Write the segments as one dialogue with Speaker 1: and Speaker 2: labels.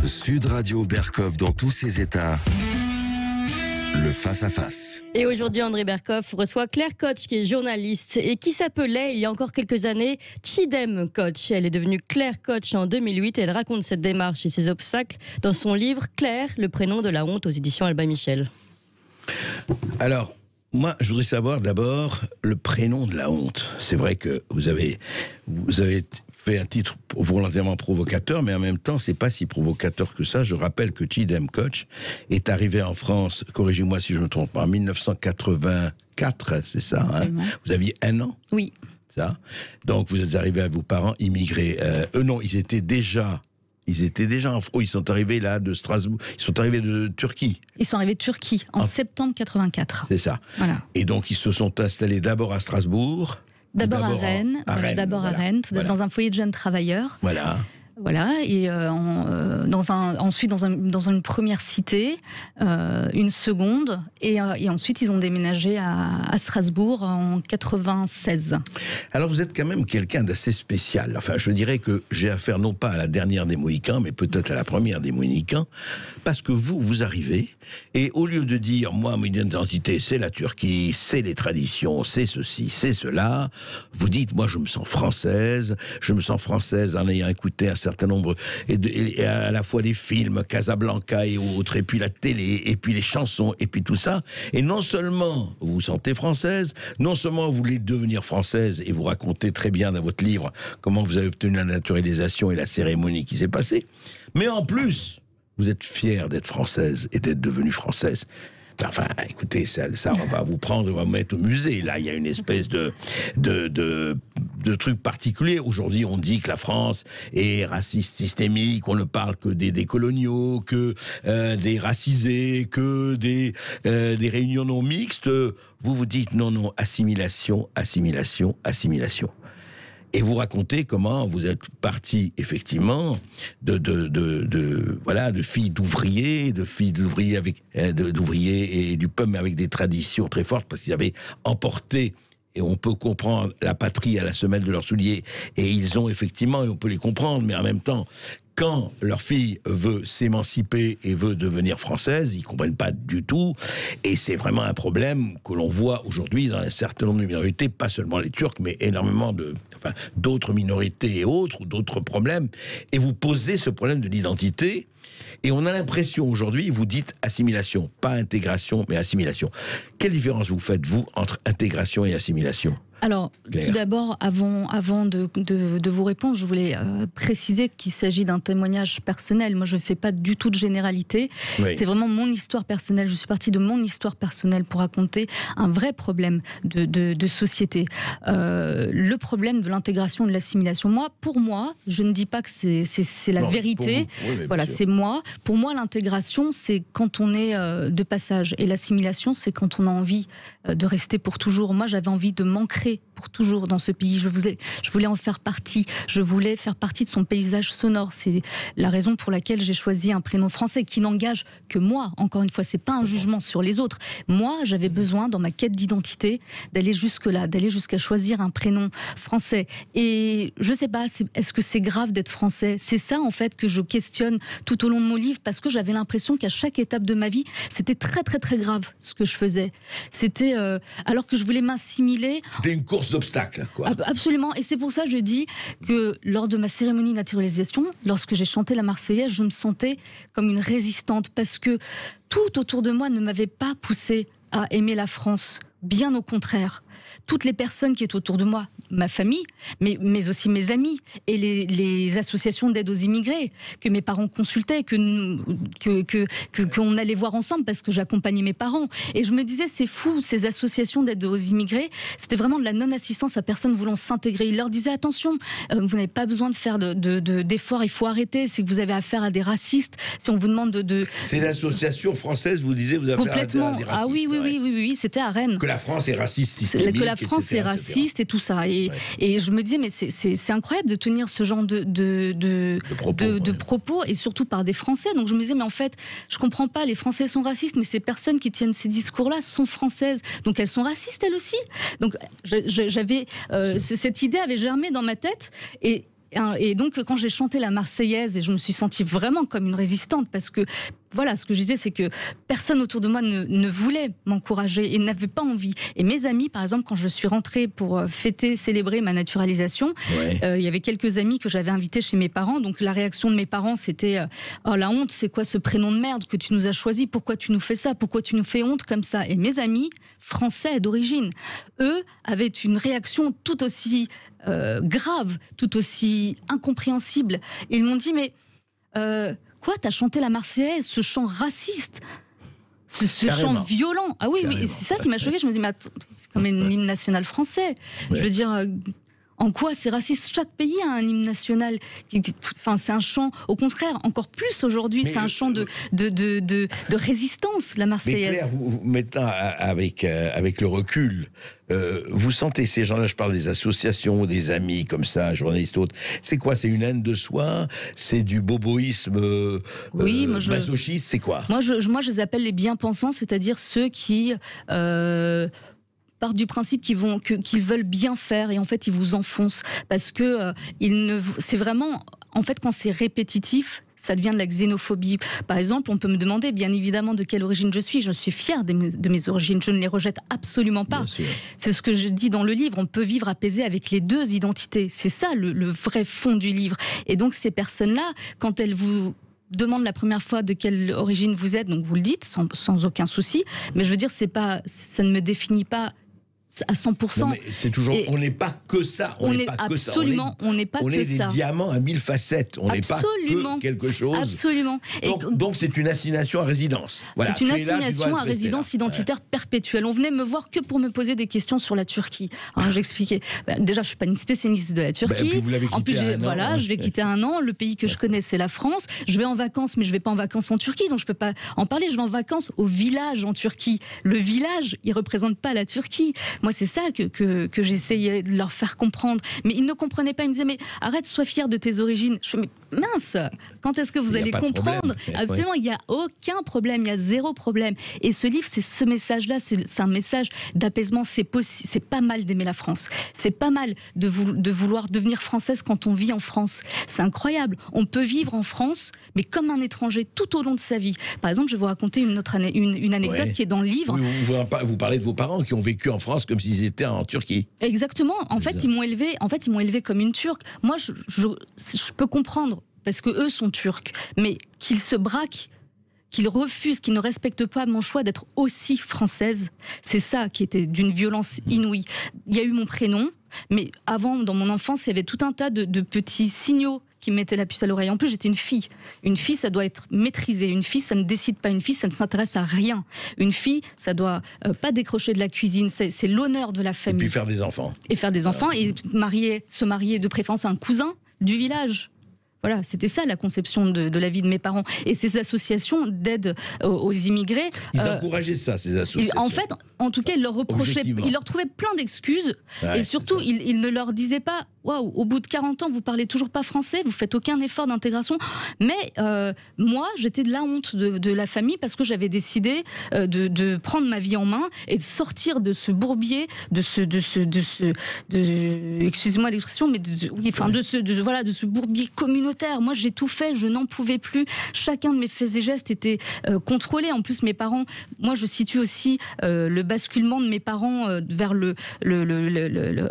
Speaker 1: Sud Radio Berkov dans tous ses états. Le face-à-face.
Speaker 2: Et aujourd'hui, André Berkov reçoit Claire Koch, qui est journaliste et qui s'appelait, il y a encore quelques années, Chidem Koch. Elle est devenue Claire Koch en 2008 et elle raconte cette démarche et ses obstacles dans son livre Claire, le prénom de la honte, aux éditions Albin Michel.
Speaker 3: Alors, moi, je voudrais savoir d'abord le prénom de la honte. C'est vrai que vous avez fait un titre volontairement provocateur, mais en même temps, c'est pas si provocateur que ça. Je rappelle que Chidem Koch est arrivé en France, corrigez-moi si je me trompe, en 1984, c'est ça, hein? Vous aviez 1 an?
Speaker 4: Oui.
Speaker 3: Ça. Donc, vous êtes arrivé à vos parents immigrés. Non, ils étaient déjà en France. Ils sont arrivés là de Strasbourg. Ils sont arrivés de Turquie.
Speaker 4: Ils sont arrivés de Turquie en septembre 84.
Speaker 3: C'est ça.
Speaker 4: Voilà.
Speaker 3: Et donc, ils se sont installés d'abord à Strasbourg.
Speaker 4: D'abord à Rennes. D'abord à Rennes, dans un foyer de jeunes travailleurs.
Speaker 3: Voilà.
Speaker 4: Voilà, et ensuite dans une première cité, une seconde, et ensuite ils ont déménagé à Strasbourg en 96.
Speaker 3: Alors vous êtes quand même quelqu'un d'assez spécial. Enfin, je dirais que j'ai affaire non pas à la dernière des Mohicans, mais peut-être à la première des Mohicans, parce que vous arrivez, et au lieu de dire, moi, mon identité, c'est la Turquie, c'est les traditions, c'est ceci, c'est cela, vous dites, moi, je me sens française en ayant écouté un certain nombre, et à la fois des films, Casablanca et autres, et puis la télé, et puis les chansons, et puis tout ça. Et non seulement vous vous sentez française, non seulement vous voulez devenir française, et vous racontez très bien dans votre livre comment vous avez obtenu la naturalisation et la cérémonie qui s'est passée, mais en plus, vous êtes fière d'être française et d'être devenue française. Enfin, écoutez, ça on va vous prendre, on va vous mettre au musée. Là, il y a une espèce de truc particulier. Aujourd'hui, on dit que la France est raciste systémique, on ne parle que des coloniaux, que des racisés, que des réunions non mixtes. Vous vous dites non, assimilation, assimilation, assimilation. Et vous racontez comment vous êtes parti effectivement de filles d'ouvriers, d'ouvriers et du peuple, mais avec des traditions très fortes, parce qu'ils avaient emporté, et on peut comprendre, la patrie à la semelle de leurs souliers, et ils ont effectivement, et on peut les comprendre, mais en même temps, quand leur fille veut s'émanciper et veut devenir française, ils ne comprennent pas du tout. Et c'est vraiment un problème que l'on voit aujourd'hui dans un certain nombre de minorités, pas seulement les Turcs, mais énormément d'autres minorités et autres, ou d'autres problèmes. Et vous posez ce problème de l'identité, et on a l'impression aujourd'hui, vous dites assimilation, pas intégration, mais assimilation. Quelle différence vous faites, vous, entre intégration et assimilation ?
Speaker 4: Alors,
Speaker 3: Claire.
Speaker 4: tout d'abord, avant de vous répondre, je voulais préciser qu'il s'agit d'un témoignage personnel. Moi, je ne fais pas du tout de généralité. Oui. C'est vraiment mon histoire personnelle. Je suis partie de mon histoire personnelle pour raconter un vrai problème de société. Le problème de l'intégration et de l'assimilation. Pour moi, je ne dis pas que c'est la vérité. Oui, voilà, c'est moi. Pour moi, l'intégration, c'est quand on est de passage. Et l'assimilation, c'est quand on a envie de rester pour toujours. Moi, j'avais envie de m'ancrer pour toujours dans ce pays. Je voulais en faire partie. Je voulais faire partie de son paysage sonore. C'est la raison pour laquelle j'ai choisi un prénom français qui n'engage que moi. Encore une fois, c'est pas un jugement sur les autres. Moi, j'avais besoin, dans ma quête d'identité, d'aller jusque-là, d'aller jusqu'à choisir un prénom français. Et je sais pas, est-ce que c'est grave d'être français ? C'est ça, en fait, que je questionne tout au long de mon livre, parce que j'avais l'impression qu'à chaque étape de ma vie, c'était très, très, très grave ce que je faisais. C'était, alors que je voulais m'assimiler.
Speaker 3: C'était une course d'obstacles, quoi.
Speaker 4: Absolument. Et c'est pour ça que je dis que lors de ma cérémonie de naturalisation, lorsque j'ai chanté la Marseillaise, je me sentais comme une résistante, parce que tout autour de moi ne m'avait pas poussée à aimer la France. Bien au contraire. Toutes les personnes qui étaient autour de moi, ma famille, mais aussi mes amis et les associations d'aide aux immigrés que mes parents consultaient, qu'on allait voir ensemble parce que j'accompagnais mes parents. Et je me disais, c'est fou, ces associations d'aide aux immigrés, c'était vraiment de la non-assistance à personne voulant s'intégrer. Ils leur disaient, attention, vous n'avez pas besoin de faire d'efforts, il faut arrêter, c'est que vous avez affaire à des racistes. Si on vous demande
Speaker 3: C'est l'association française, vous disiez, vous avez affaire à des racistes.
Speaker 4: Ah oui, c'était à Rennes.
Speaker 3: Que la France est raciste systémique.
Speaker 4: Que la France est raciste et tout ça. Et je me disais, mais c'est incroyable de tenir ce genre de propos, et surtout par des Français. Donc je me disais, mais en fait, je comprends pas, les Français sont racistes, mais ces personnes qui tiennent ces discours-là sont françaises. Donc elles sont racistes, elles aussi. Donc cette idée avait germé dans ma tête, et Et donc, quand j'ai chanté la Marseillaise, et je me suis sentie vraiment comme une résistante, parce que, voilà, ce que je disais, c'est que personne autour de moi ne voulait m'encourager et n'avait pas envie. Et mes amis, par exemple, quand je suis rentrée pour célébrer ma naturalisation, il y avait quelques amis que j'avais invités chez mes parents. Donc, la réaction de mes parents, c'était oh, la honte, c'est quoi ce prénom de merde que tu nous as choisi? Pourquoi tu nous fais ça? Pourquoi tu nous fais honte comme ça? Et mes amis, français d'origine, eux, avaient une réaction tout aussi grave, tout aussi incompréhensible. Et ils m'ont dit, mais quoi, t'as chanté la Marseillaise, ce chant raciste, ce chant violent. Ah oui, oui, c'est ça qui m'a choquée. Je me dis, mais attends, c'est comme un hymne national français. Je veux dire, en quoi c'est raciste? Chaque pays a un hymne national. Enfin, c'est un chant, au contraire, encore plus aujourd'hui, c'est un chant de résistance, la Marseillaise.
Speaker 3: Mais Claire, maintenant, avec le recul, vous sentez ces gens-là, je parle des associations, des amis comme ça, journalistes autres, c'est quoi? C'est une haine de soi? C'est du boboïsme masochiste? C'est quoi?
Speaker 4: Moi, je les appelle les bien-pensants, c'est-à-dire ceux qui partent du principe qu'ils veulent bien faire, et en fait ils vous enfoncent parce que c'est vraiment, en fait, quand c'est répétitif, ça devient de la xénophobie. Par exemple, on peut me demander bien évidemment de quelle origine je suis. Je suis fière de mes origines, je ne les rejette absolument pas. C'est ce que je dis dans le livre, on peut vivre apaisé avec les deux identités. C'est ça le vrai fond du livre. Et donc ces personnes-là, quand elles vous demande la première fois de quelle origine vous êtes, donc vous le dites sans aucun souci, mais je veux dire, ça ne me définit pas à 100%.
Speaker 3: Non, mais c'est toujours, on n'est pas que ça. On n'est pas
Speaker 4: absolument,
Speaker 3: que ça. On
Speaker 4: n'est pas que ça.
Speaker 3: On est des diamants à 1000 facettes. On n'est pas que quelque chose.
Speaker 4: Absolument.
Speaker 3: Donc c'est une assignation à résidence. Voilà.
Speaker 4: C'est une assignation à résidence identitaire perpétuelle. On venait me voir que pour me poser des questions sur la Turquie. Alors j'expliquais. Déjà, je suis pas une spécialiste de la Turquie.
Speaker 3: En plus,
Speaker 4: je l'ai quitté à 1 an. Le pays que je connais, c'est la France. Je vais en vacances, mais je vais pas en vacances en Turquie, donc je peux pas en parler. Je vais en vacances au village en Turquie. Le village, il représente pas la Turquie. Moi, c'est ça que j'essayais de leur faire comprendre. Mais ils ne comprenaient pas. Ils me disaient, mais arrête, sois fier de tes origines. Je fais, mais mince, quand est-ce que vous allez comprendre? Absolument, il n'y a aucun problème, il y a zéro problème. Et ce livre, c'est ce message-là, c'est un message d'apaisement. C'est pas mal d'aimer la France. C'est pas mal de vouloir devenir française quand on vit en France. C'est incroyable. On peut vivre en France, mais comme un étranger tout au long de sa vie. Par exemple, je vais vous raconter une anecdote qui est dans le livre.
Speaker 3: Oui, vous parlez de vos parents qui ont vécu en France comme s'ils étaient en Turquie.
Speaker 4: Exactement. En fait, ils m'ont élevée comme une Turque. Moi, je peux comprendre, parce que eux sont turcs, mais qu'ils se braquent, qu'ils refusent, qu'ils ne respectent pas mon choix d'être aussi française, c'est ça qui était d'une violence inouïe. Il y a eu mon prénom, mais avant, dans mon enfance, il y avait tout un tas de petits signaux qui me mettaient la puce à l'oreille. En plus, j'étais une fille. Une fille, ça doit être maîtrisé. Une fille, ça ne décide pas. Une fille, ça ne s'intéresse à rien. Une fille, ça doit pas décrocher de la cuisine. C'est l'honneur de la famille.
Speaker 3: Et puis faire des enfants.
Speaker 4: Et faire des enfants et se marier de préférence à un cousin du village. Voilà, c'était ça la conception de la vie de mes parents. Et ces associations d'aide aux immigrés...
Speaker 3: Ils encourageaient ça, ces associations.
Speaker 4: En fait, en tout cas, ils leur reprochaient, ils leur trouvaient plein d'excuses. Et surtout, ils ne leur disaient pas, waouh, au bout de 40 ans, vous parlez toujours pas français, vous faites aucun effort d'intégration. Mais moi, j'étais de la honte de la famille parce que j'avais décidé de prendre ma vie en main et de sortir de ce bourbier, excusez-moi l'expression, mais de ce bourbier communautaire. Moi, j'ai tout fait, je n'en pouvais plus. Chacun de mes faits et gestes était contrôlé. En plus, mes parents, moi, je situe aussi le basculement de mes parents vers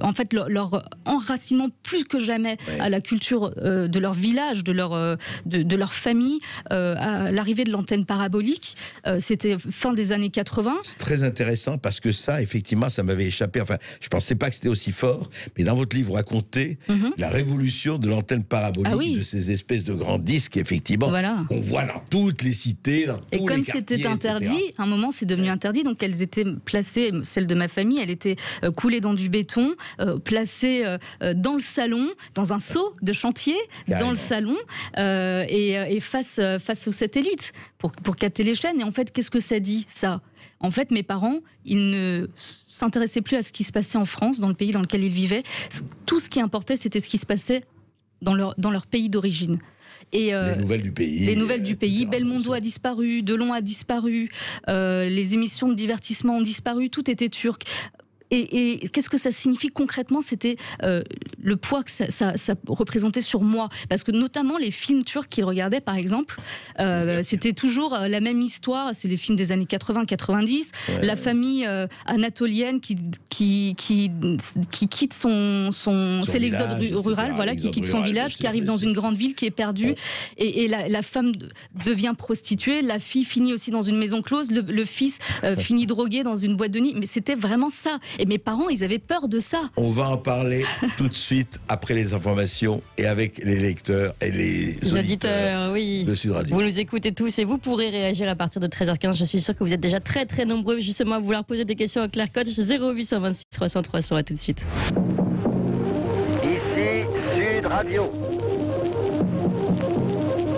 Speaker 4: en fait, leur enracinement plus que jamais à la culture de leur village, de leur famille, à l'arrivée de l'antenne parabolique. C'était fin des années 80.
Speaker 3: C'est très intéressant parce que ça, effectivement, ça m'avait échappé. Enfin, je ne pensais pas que c'était aussi fort, mais dans votre livre, vous racontez la révolution de l'antenne parabolique, de ces espèces de grands disques, effectivement, qu'on voit dans toutes les cités, dans tous les quartiers. Et comme
Speaker 4: c'était interdit, à un moment, c'est devenu interdit, donc elles étaient placées, celle de ma famille, elle était coulée dans du béton, placée dans le salon, dans un seau de chantier, dans le salon, et face au satellite, pour capter les chaînes. Et en fait, qu'est-ce que ça dit, ça ? En fait, mes parents, ils ne s'intéressaient plus à ce qui se passait en France, dans le pays dans lequel ils vivaient. Tout ce qui importait, c'était ce qui se passait dans leur pays d'origine. Et
Speaker 3: les nouvelles du pays.
Speaker 4: Les nouvelles du pays. Belmondo a disparu, Delon a disparu, les émissions de divertissement ont disparu, tout était turc. Et qu'est-ce que ça signifie concrètement? C'était le poids que ça représentait sur moi. Parce que notamment les films turcs qu'il regardait, par exemple, c'était toujours la même histoire. C'est des films des années 80-90. La famille anatolienne qui quitte son c'est l'exode rural, voilà, qui quitte son village, qui arrive dans une grande ville, qui est perdue. Et la femme devient prostituée. La fille finit aussi dans une maison close. Le fils finit drogué dans une boîte de nuit. Mais c'était vraiment ça. Et mes parents, ils avaient peur de ça.
Speaker 3: On va en parler tout de suite après les informations et avec les lecteurs et les auditeurs
Speaker 2: oui.
Speaker 3: de Sud Radio.
Speaker 2: Vous nous écoutez tous et vous pourrez réagir à partir de 13h15. Je suis sûre que vous êtes déjà très très nombreux justement à vouloir poser des questions à Claire Koch. 0826 300 300. À tout de suite.
Speaker 5: Ici Sud Radio.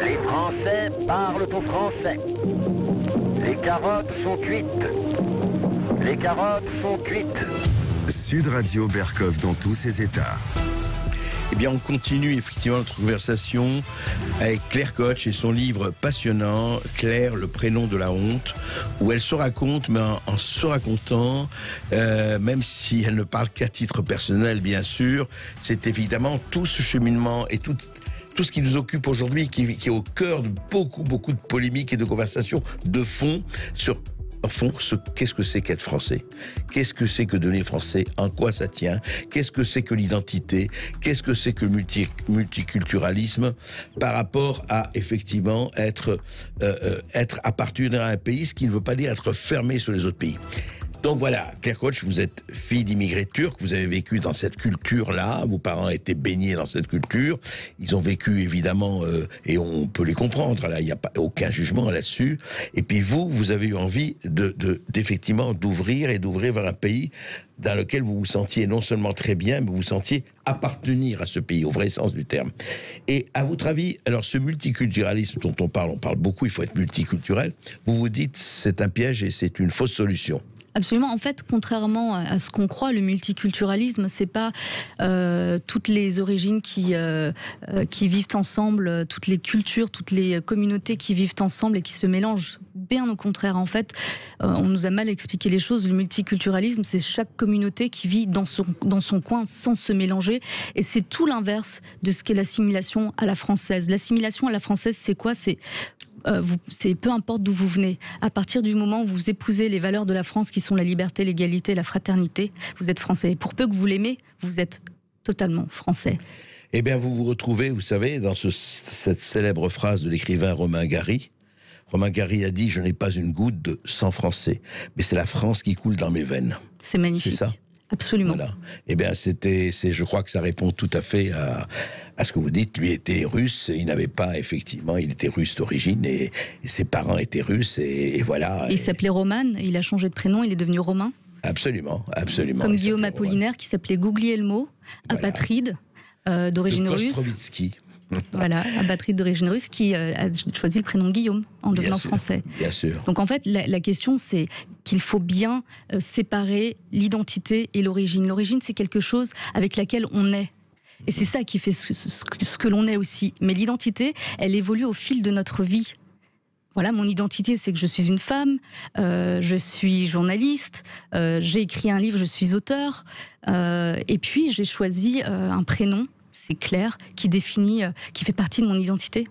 Speaker 5: Les Français parlent au français. Les carottes sont cuites. Les carottes sont cuites.
Speaker 1: Sud Radio Berkov dans tous ses états.
Speaker 3: Eh bien, on continue effectivement notre conversation avec Claire Koch et son livre passionnant, Claire, le prénom de la honte, où elle se raconte, mais en se racontant, même si elle ne parle qu'à titre personnel, bien sûr, c'est évidemment tout ce cheminement et tout ce qui nous occupe aujourd'hui, qui est au cœur de beaucoup de polémiques et de conversations de fond sur... En fond, qu'est-ce que c'est qu'être français? Qu'est-ce que c'est que devenir français? En quoi ça tient? Qu'est-ce que c'est que l'identité? Qu'est-ce que c'est que le multiculturalisme par rapport à, effectivement, appartenir à un pays, ce qui ne veut pas dire être fermé sur les autres pays. Donc voilà, Claire Koch, vous êtes fille d'immigrés turcs, vous avez vécu dans cette culture-là, vos parents étaient baignés dans cette culture, ils ont vécu évidemment, et on peut les comprendre, là, il n'y a pas aucun jugement là-dessus, et puis vous avez eu envie d'effectivement d'ouvrir vers un pays dans lequel vous vous sentiez non seulement très bien, mais vous vous sentiez appartenir à ce pays, au vrai sens du terme. Et à votre avis, alors ce multiculturalisme dont on parle beaucoup, il faut être multiculturel, vous vous dites c'est un piège et c'est une fausse solution.
Speaker 4: Absolument. En fait, contrairement à ce qu'on croit, le multiculturalisme, c'est pas toutes les origines qui vivent ensemble, toutes les cultures, toutes les communautés qui vivent ensemble et qui se mélangent. Bien au contraire, en fait, on nous a mal expliqué les choses. Le multiculturalisme, c'est chaque communauté qui vit dans son coin sans se mélanger. Et c'est tout l'inverse de ce qu'est l'assimilation à la française. L'assimilation à la française, c'est quoi? C'est peu importe d'où vous venez. À partir du moment où vous épousez les valeurs de la France, qui sont la liberté, l'égalité, la fraternité, vous êtes français. Pour peu que vous l'aimez, vous êtes totalement français.
Speaker 3: Eh bien, vous vous retrouvez, vous savez, dans cette célèbre phrase de l'écrivain Romain Gary. Romain Gary a dit « Je n'ai pas une goutte de sang français, mais c'est la France qui coule dans mes veines ».
Speaker 4: C'est magnifique.
Speaker 3: C'est ça?
Speaker 4: Absolument.
Speaker 3: Voilà. Eh bien, je crois que ça répond tout à fait à ce que vous dites. Lui était russe, il n'avait pas, effectivement, il était russe d'origine et ses parents étaient russes et voilà.
Speaker 4: Il s'appelait Roman, il a changé de prénom, il est devenu Romain.
Speaker 3: Absolument, absolument.
Speaker 4: Comme Guillaume Apollinaire qui s'appelait Guglielmo, apatride, d'origine russe.
Speaker 3: Kostrovitsky.
Speaker 4: Voilà, apatride d'origine russe qui a choisi le prénom Guillaume en devenant français.
Speaker 3: Bien sûr.
Speaker 4: Donc en fait, la question c'est qu'il faut bien séparer l'identité et l'origine. L'origine, c'est quelque chose avec laquelle on est. Et c'est ça qui fait ce que l'on est aussi. Mais l'identité, elle évolue au fil de notre vie. Voilà, mon identité, c'est que je suis une femme, je suis journaliste, j'ai écrit un livre, je suis auteur, et puis j'ai choisi un prénom, c'est Claire, qui fait partie de mon identité.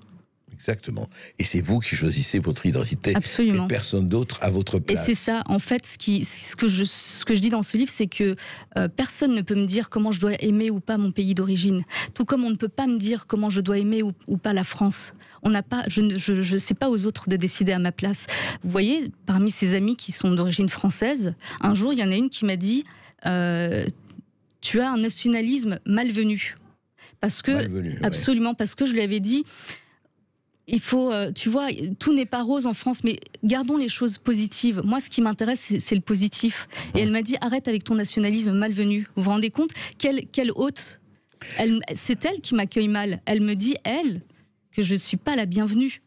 Speaker 3: Exactement. Et c'est vous qui choisissez votre identité.
Speaker 4: Absolument.
Speaker 3: Et personne d'autre à votre place.
Speaker 4: Et c'est ça, en fait, ce que je dis dans ce livre, c'est que personne ne peut me dire comment je dois aimer ou pas mon pays d'origine. Tout comme on ne peut pas me dire comment je dois aimer ou pas la France. On n'a pas, je ne sais pas aux autres de décider à ma place. Vous voyez, parmi ces amis qui sont d'origine française, un jour, il y en a une qui m'a dit tu as un nationalisme malvenu. Parce que, absolument, parce que je lui avais dit, il faut, tu vois, tout n'est pas rose en France, mais gardons les choses positives. Moi, ce qui m'intéresse, c'est le positif. Et elle m'a dit, arrête avec ton nationalisme malvenu. Vous vous rendez compte? Quelle hôte? C'est elle qui m'accueille mal. Elle me dit, que je ne suis pas la bienvenue.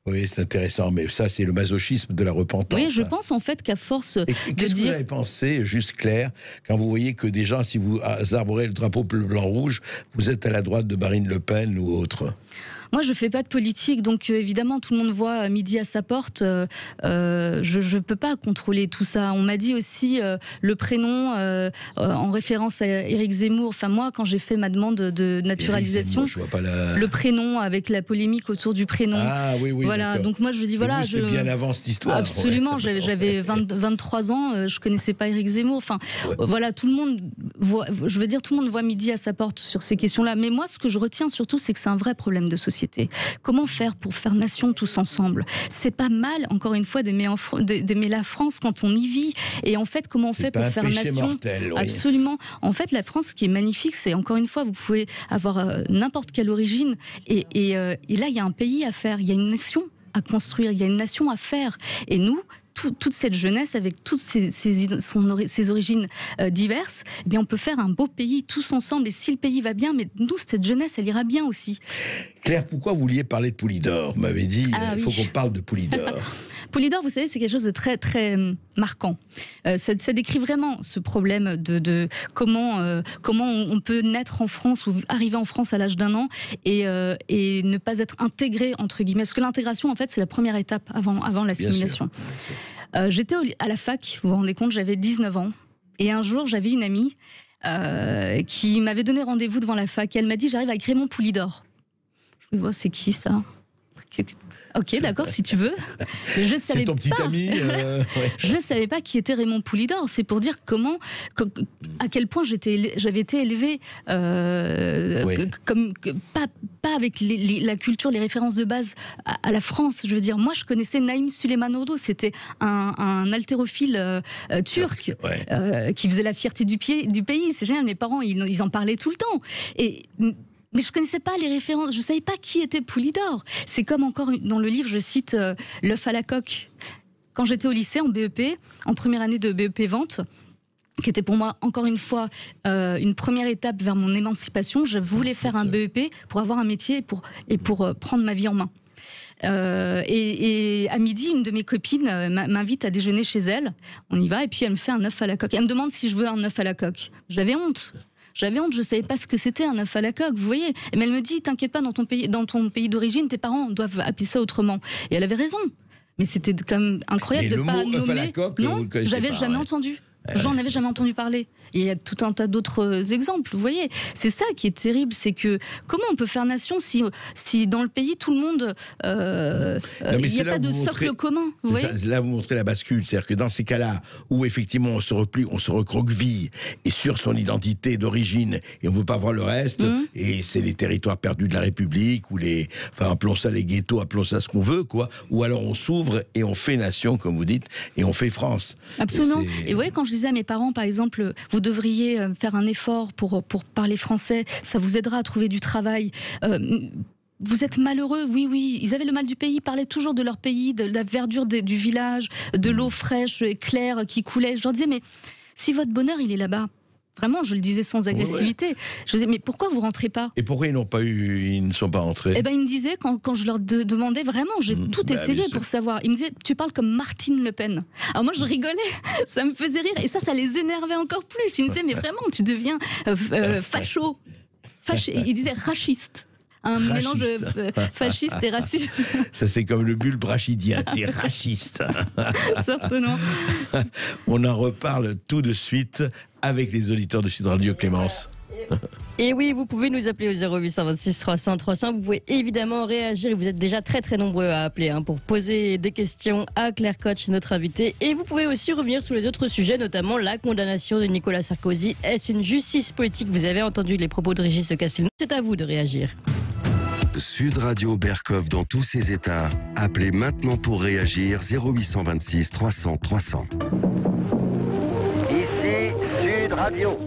Speaker 3: Oui, c'est intéressant, mais ça, c'est le masochisme de la repentance.
Speaker 4: Oui, je pense en fait qu'à force de dire...
Speaker 3: Qu'est-ce que vous avez pensé, juste Claire, quand vous voyez que déjà, si vous arborez le drapeau bleu, blanc, rouge, vous êtes à la droite de Marine Le Pen ou autre?
Speaker 4: Moi, je fais pas de politique, donc évidemment, tout le monde voit midi à sa porte. Je peux pas contrôler tout ça. On m'a dit aussi le prénom en référence à Éric Zemmour. Enfin, moi, quand j'ai fait ma demande de naturalisation,
Speaker 3: Zemmour, je vois pas
Speaker 4: le prénom avec la polémique autour du prénom.
Speaker 3: Ah oui,
Speaker 4: voilà.
Speaker 3: d'accord.
Speaker 4: Donc moi, je dis voilà,
Speaker 3: c'était bien avant cette histoire.
Speaker 4: Absolument. Ouais. J'avais 23 ans, je connaissais pas Éric Zemmour. Enfin, voilà, tout le monde voit. Je veux dire, tout le monde voit midi à sa porte sur ces questions-là. Mais moi, ce que je retiens surtout, c'est que c'est un vrai problème de société. Comment faire pour faire nation tous ensemble? C'est pas mal, encore une fois, d'aimer la France quand on y vit. Et en fait, comment on fait pour faire nation?
Speaker 3: Mortel, oui.
Speaker 4: Absolument. En fait, la France, ce qui est magnifique, c'est encore une fois, vous pouvez avoir n'importe quelle origine. Et là, il y a un pays à faire. Il y a une nation à construire. Il y a une nation à faire. Et nous, toute cette jeunesse avec toutes ses origines diverses, eh bien on peut faire un beau pays tous ensemble. Et si le pays va bien, mais nous, cette jeunesse, elle ira bien aussi.
Speaker 3: Claire, pourquoi vous vouliez parler de Poulidor? Vous m'avez dit, il faut qu'on parle de Poulidor.
Speaker 4: Poulidor, vous savez, c'est quelque chose de très, très marquant. Ça décrit vraiment ce problème de comment on peut naître en France ou arriver en France à l'âge d'1 an et ne pas être intégré, entre guillemets. Parce que l'intégration, en fait, c'est la première étape avant l'assimilation. J'étais à la fac, vous vous rendez compte, j'avais 19 ans. Et un jour, j'avais une amie qui m'avait donné rendez-vous devant la fac. Et elle m'a dit, j'arrive avec Raymond Poulidor. Je me dis, c'est qui ça? Ok, d'accord, si tu veux. Je savais
Speaker 3: c'est ton petit ami ouais.
Speaker 4: Je ne savais pas qui était Raymond Poulidor. C'est pour dire à quel point j'avais été élevée pas avec la culture, les références de base à la France. Je veux dire, moi, je connaissais Naïm Süleymanoğlu. C'était un haltérophile turc qui faisait la fierté du pays. C'est génial. Mes parents, ils en parlaient tout le temps. Mais je ne connaissais pas les références, je ne savais pas qui était Poulidor. C'est comme encore dans le livre, je cite l'œuf à la coque. Quand j'étais au lycée, en BEP, en première année de BEP Vente, qui était pour moi, encore une fois, une première étape vers mon émancipation, je voulais faire un BEP pour avoir un métier et pour prendre ma vie en main. Et à midi, une de mes copines m'invite à déjeuner chez elle. On y va, et puis elle me fait un œuf à la coque. Elle me demande si je veux un œuf à la coque. J'avais honte, je ne savais pas ce que c'était un œuf à la coque, vous voyez. Mais elle me dit, t'inquiète pas, dans ton pays d'origine, tes parents doivent appeler ça autrement. Et elle avait raison. Mais c'était quand même incroyable de ne pas nommer.
Speaker 3: Œuf à la coque,
Speaker 4: non, j'avais jamais entendu. J'en avais jamais entendu parler. Et il y a tout un tas d'autres exemples, vous voyez. C'est ça qui est terrible, c'est que comment on peut faire nation si dans le pays, tout le monde... il n'y a pas de socle commun, vous voyez.
Speaker 3: Là, vous montrez la bascule. C'est-à-dire que dans ces cas-là, où effectivement on se replie, on se recroqueville, et sur son identité d'origine, et on ne veut pas voir le reste, et c'est les territoires perdus de la République, ou appelons ça les ghettos, appelons ça ce qu'on veut, quoi. Ou alors on s'ouvre et on fait nation, comme vous dites, et on fait France.
Speaker 4: Absolument. Et vous voyez, quand je disais à mes parents, par exemple, vous devriez faire un effort pour parler français, ça vous aidera à trouver du travail. Vous êtes malheureux, oui, ils avaient le mal du pays, ils parlaient toujours de leur pays, de la verdure du village, de l'eau fraîche et claire qui coulait. Je leur disais, mais si votre bonheur, il est là-bas, vraiment, je le disais sans agressivité. Ouais. Je disais, mais pourquoi vous rentrez pas? Et pourquoi
Speaker 3: ils ne sont pas rentrés?
Speaker 4: Eh ben, ils me disaient, quand je leur demandais, vraiment, j'ai tout essayé pour savoir. Ils me disaient, tu parles comme Martine Le Pen. Alors moi, je rigolais, ça me faisait rire, et ça les énervait encore plus. Ils me disaient, mais vraiment, tu deviens facho. Ils disaient rachiste. Un mélange fasciste et raciste.
Speaker 3: Ça, c'est comme le bulbe rachidien. T'es rachiste.
Speaker 4: Certainement.
Speaker 3: On en reparle tout de suite avec les auditeurs de Sud Radio, Clémence.
Speaker 2: Et oui, vous pouvez nous appeler au 0826 300 300. Vous pouvez évidemment réagir. Vous êtes déjà très très nombreux à appeler pour poser des questions à Claire Koch, notre invitée. Et vous pouvez aussi revenir sur les autres sujets, notamment la condamnation de Nicolas Sarkozy. Est-ce une justice politique? Vous avez entendu les propos de Régis Castelnau. C'est à vous de réagir.
Speaker 1: Sud Radio Berkov dans tous ses états. Appelez maintenant pour réagir 0826 300 300.
Speaker 5: Ici Sud Radio.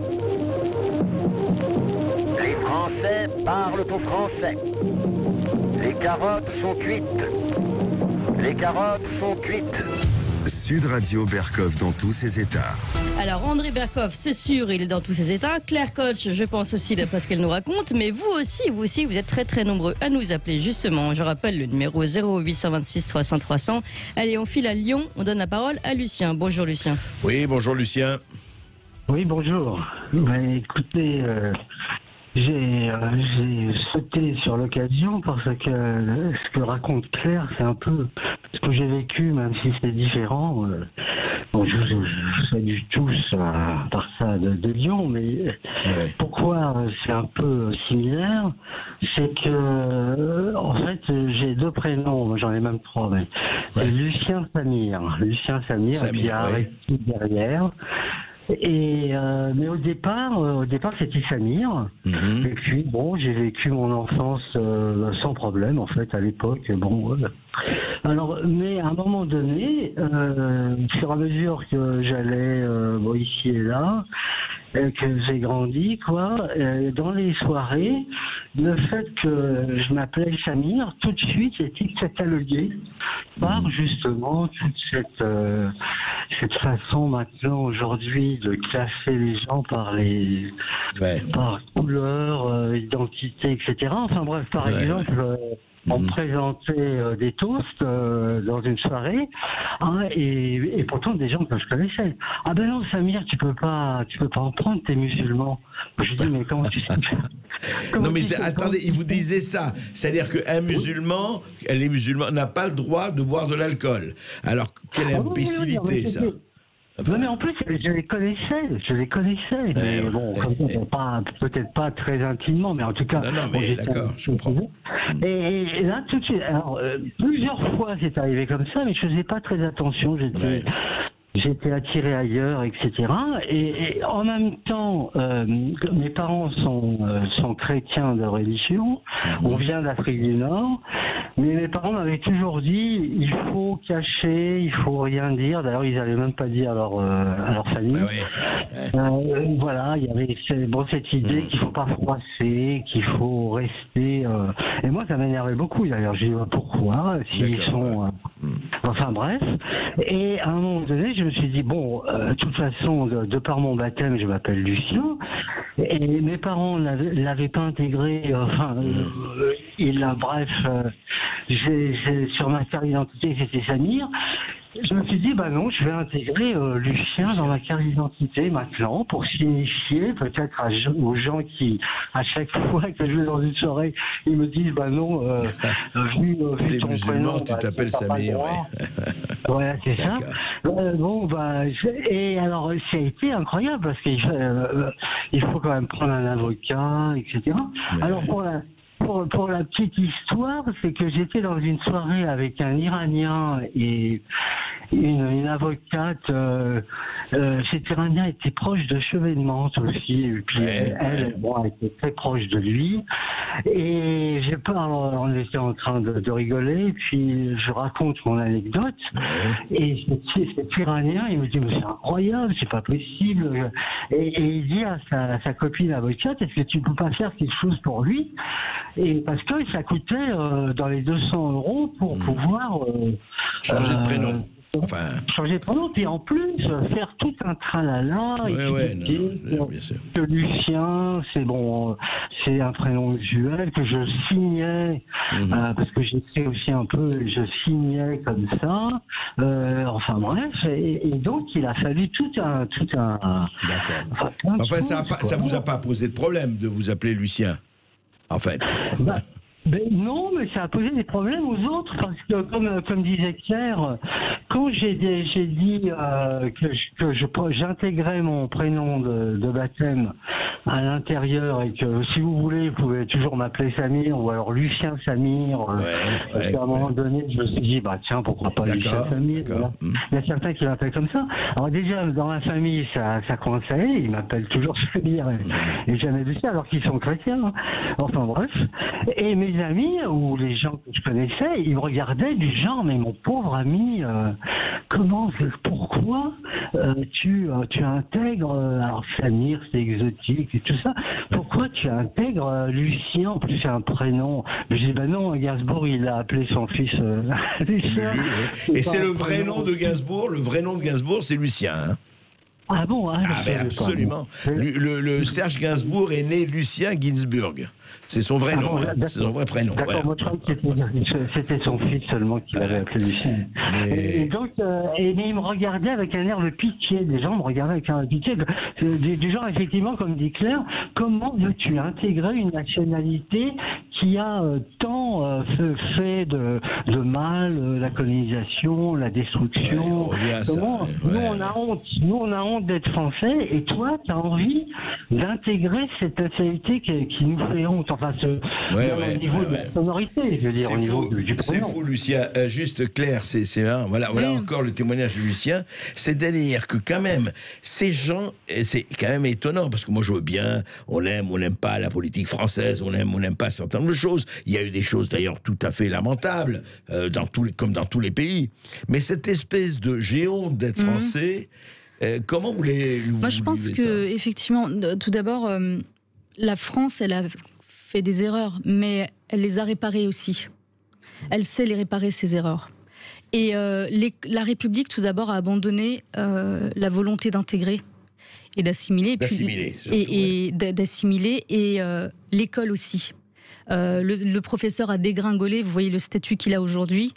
Speaker 5: Les Français parlent au français. Les carottes sont cuites. Les carottes sont cuites.
Speaker 1: Sud Radio Berkov dans tous ses états.
Speaker 2: Alors André Berkov, c'est sûr, il est dans tous ses états. Claire Koch, je pense aussi d'après ce qu'elle nous raconte. Mais vous aussi, vous êtes très très nombreux à nous appeler. Justement, je rappelle le numéro 0826 300 300. Allez, on file à Lyon. On donne la parole à Lucien. Bonjour Lucien.
Speaker 3: Oui, bonjour Lucien.
Speaker 6: Oui, bonjour. Écoutez, j'ai sauté sur l'occasion parce que ce que raconte Claire, c'est un peu ce que j'ai vécu, même si c'est différent. Bon, je sais du tous par ça de Lyon, mais pourquoi c'est un peu similaire, c'est que en fait j'ai 2 prénoms, j'en ai même 3, mais Lucien Samir, et puis arrêté derrière. Et mais au départ c'était Samir. Et puis bon, j'ai vécu mon enfance sans problème en fait à l'époque. Bon, alors mais à un moment donné, au fur et à mesure que j'allais ici et là, que j'ai grandi quoi, dans les soirées, le fait que je m'appelais Samir, tout de suite était catalogué par justement toute cette façon maintenant aujourd'hui de classer les gens par par couleur, identité, etc. Enfin bref, par exemple, on me présentait des toasts dans une soirée, et pourtant des gens que je connaissais. Ah ben non, Samir, tu peux pas en prendre, t'es musulman. Je dis mais comment tu sais?
Speaker 3: Non mais attendez, il vous disait ça, c'est-à-dire qu'un musulman, les musulmans n'a pas le droit de boire de l'alcool. Alors quelle imbécilité ça.
Speaker 6: Non mais en plus je les connaissais, mais bon, peut-être pas très intimement, mais en tout cas.
Speaker 3: Non mais d'accord, je comprends.
Speaker 6: Et là tout de suite, alors plusieurs fois c'est arrivé comme ça, mais je faisais pas très attention, j'étais attiré ailleurs, etc. Et en même temps, mes parents sont chrétiens de religion, on vient d'Afrique du Nord, mais mes parents m'avaient toujours dit il faut cacher, il faut rien dire. D'ailleurs, ils n'allaient même pas dire à leur famille. Voilà, il y avait cette idée qu'il faut pas froisser, qu'il faut rester. Et moi, ça m'énervait beaucoup. D'ailleurs, j'ai dit pourquoi s'ils sont. Enfin bref. Et à un moment donné, je me suis dit bon, de toute façon, de par mon baptême, je m'appelle Lucien. Et mes parents l'avaient pas intégré. Bref. Sur ma carte d'identité, c'était Samir. Je me suis dit, bah non, je vais intégrer Lucien dans ma carte d'identité maintenant pour signifier peut-être aux gens qui, à chaque fois que je vais dans une soirée, ils me disent, bah non, vu ton prénom,
Speaker 3: tu t'appelles Samir,
Speaker 6: ouais, c'est ça. Et alors, ça a été incroyable parce qu'il faut quand même prendre un avocat, etc. Alors, pour la petite histoire, c'est que j'étais dans une soirée avec un Iranien et une avocate. Cet Iranien était proche de Chevènement aussi, et puis elle était très proche de lui. Et on était en train de rigoler, et puis je raconte mon anecdote. Et cet Iranien, il me dit mais c'est incroyable, c'est pas possible. Et il dit à sa copine avocate, est-ce que tu peux pas faire quelque chose pour lui? Et parce que ça coûtait dans les 200 € pour pouvoir
Speaker 3: changer de prénom.
Speaker 6: Changer de prénom, puis en plus faire tout un tralala, que Lucien, c'est un prénom usuel, que je signais, parce que j'écris aussi un peu, je signais comme ça, enfin bref, et donc il a fallu tout un
Speaker 3: D'accord. Enfin, ça vous a pas posé de problème de vous appeler Lucien, en fait.
Speaker 6: Non, mais ça a posé des problèmes aux autres parce que, comme disait Claire, quand j'ai dit que j'intégrais mon prénom de baptême à l'intérieur et que si vous voulez, vous pouvez toujours m'appeler Samir ou alors Lucien Samir. À un moment donné, je me suis dit, bah tiens, pourquoi pas Lucien Samir. Voilà. Il y a certains qui m'appellent comme ça. Alors déjà, dans ma famille, ça coinçait, ils m'appellent toujours Samir et jamais Lucien alors qu'ils sont chrétiens. Hein. Enfin bref. Et mes amis ou les gens que je connaissais, ils me regardaient du genre, mais mon pauvre ami, pourquoi tu intègres, alors Samir c'est exotique et tout ça, pourquoi tu intègres Lucien, en plus c'est un prénom. Je dis ben non, Gainsbourg il a appelé son fils Lucien.
Speaker 3: Et c'est le vrai nom de Gainsbourg, c'est Lucien. Hein.
Speaker 6: Ah bon,
Speaker 3: ben absolument. Le Serge Gainsbourg est né Lucien Gainsbourg. C'est son vrai nom, c'est son vrai prénom.
Speaker 6: D'accord, moi je croyais que c'était son fils seulement qui l'avait appelé Lucien. Et donc, mais il me regardait avec un air de pitié. Les gens me regardaient avec un air de pitié. Du genre, effectivement, comme dit Claire, comment veux-tu intégrer une nationalité qui a tant fait de mal, la colonisation, la destruction. Nous, on a honte. Nous, on a honte d'être français. Et toi, tu as envie d'intégrer cette nationalité qui nous fait honte. Enfin, au niveau de la sonorité, je veux dire, au niveau du prénom.
Speaker 3: C'est fou, Lucien. Juste, Claire, voilà encore le témoignage de Lucien. C'est-à-dire que quand même, ces gens, c'est quand même étonnant, parce que moi, je veux bien, on n'aime pas la politique française, on n'aime pas certaines choses. Il y a eu des choses, d'ailleurs, tout à fait lamentables, comme dans tous les pays. Mais cette espèce de géant d'être français, comment vous les...
Speaker 4: Moi, je pense que, effectivement, tout d'abord, la France, elle a fait des erreurs, mais elle les a réparées aussi. Elle sait les réparer, ces erreurs. Et la République, tout d'abord, a abandonné la volonté d'intégrer et d'assimiler. D'assimiler, et l'école aussi. Le professeur a dégringolé, vous voyez le statut qu'il a aujourd'hui,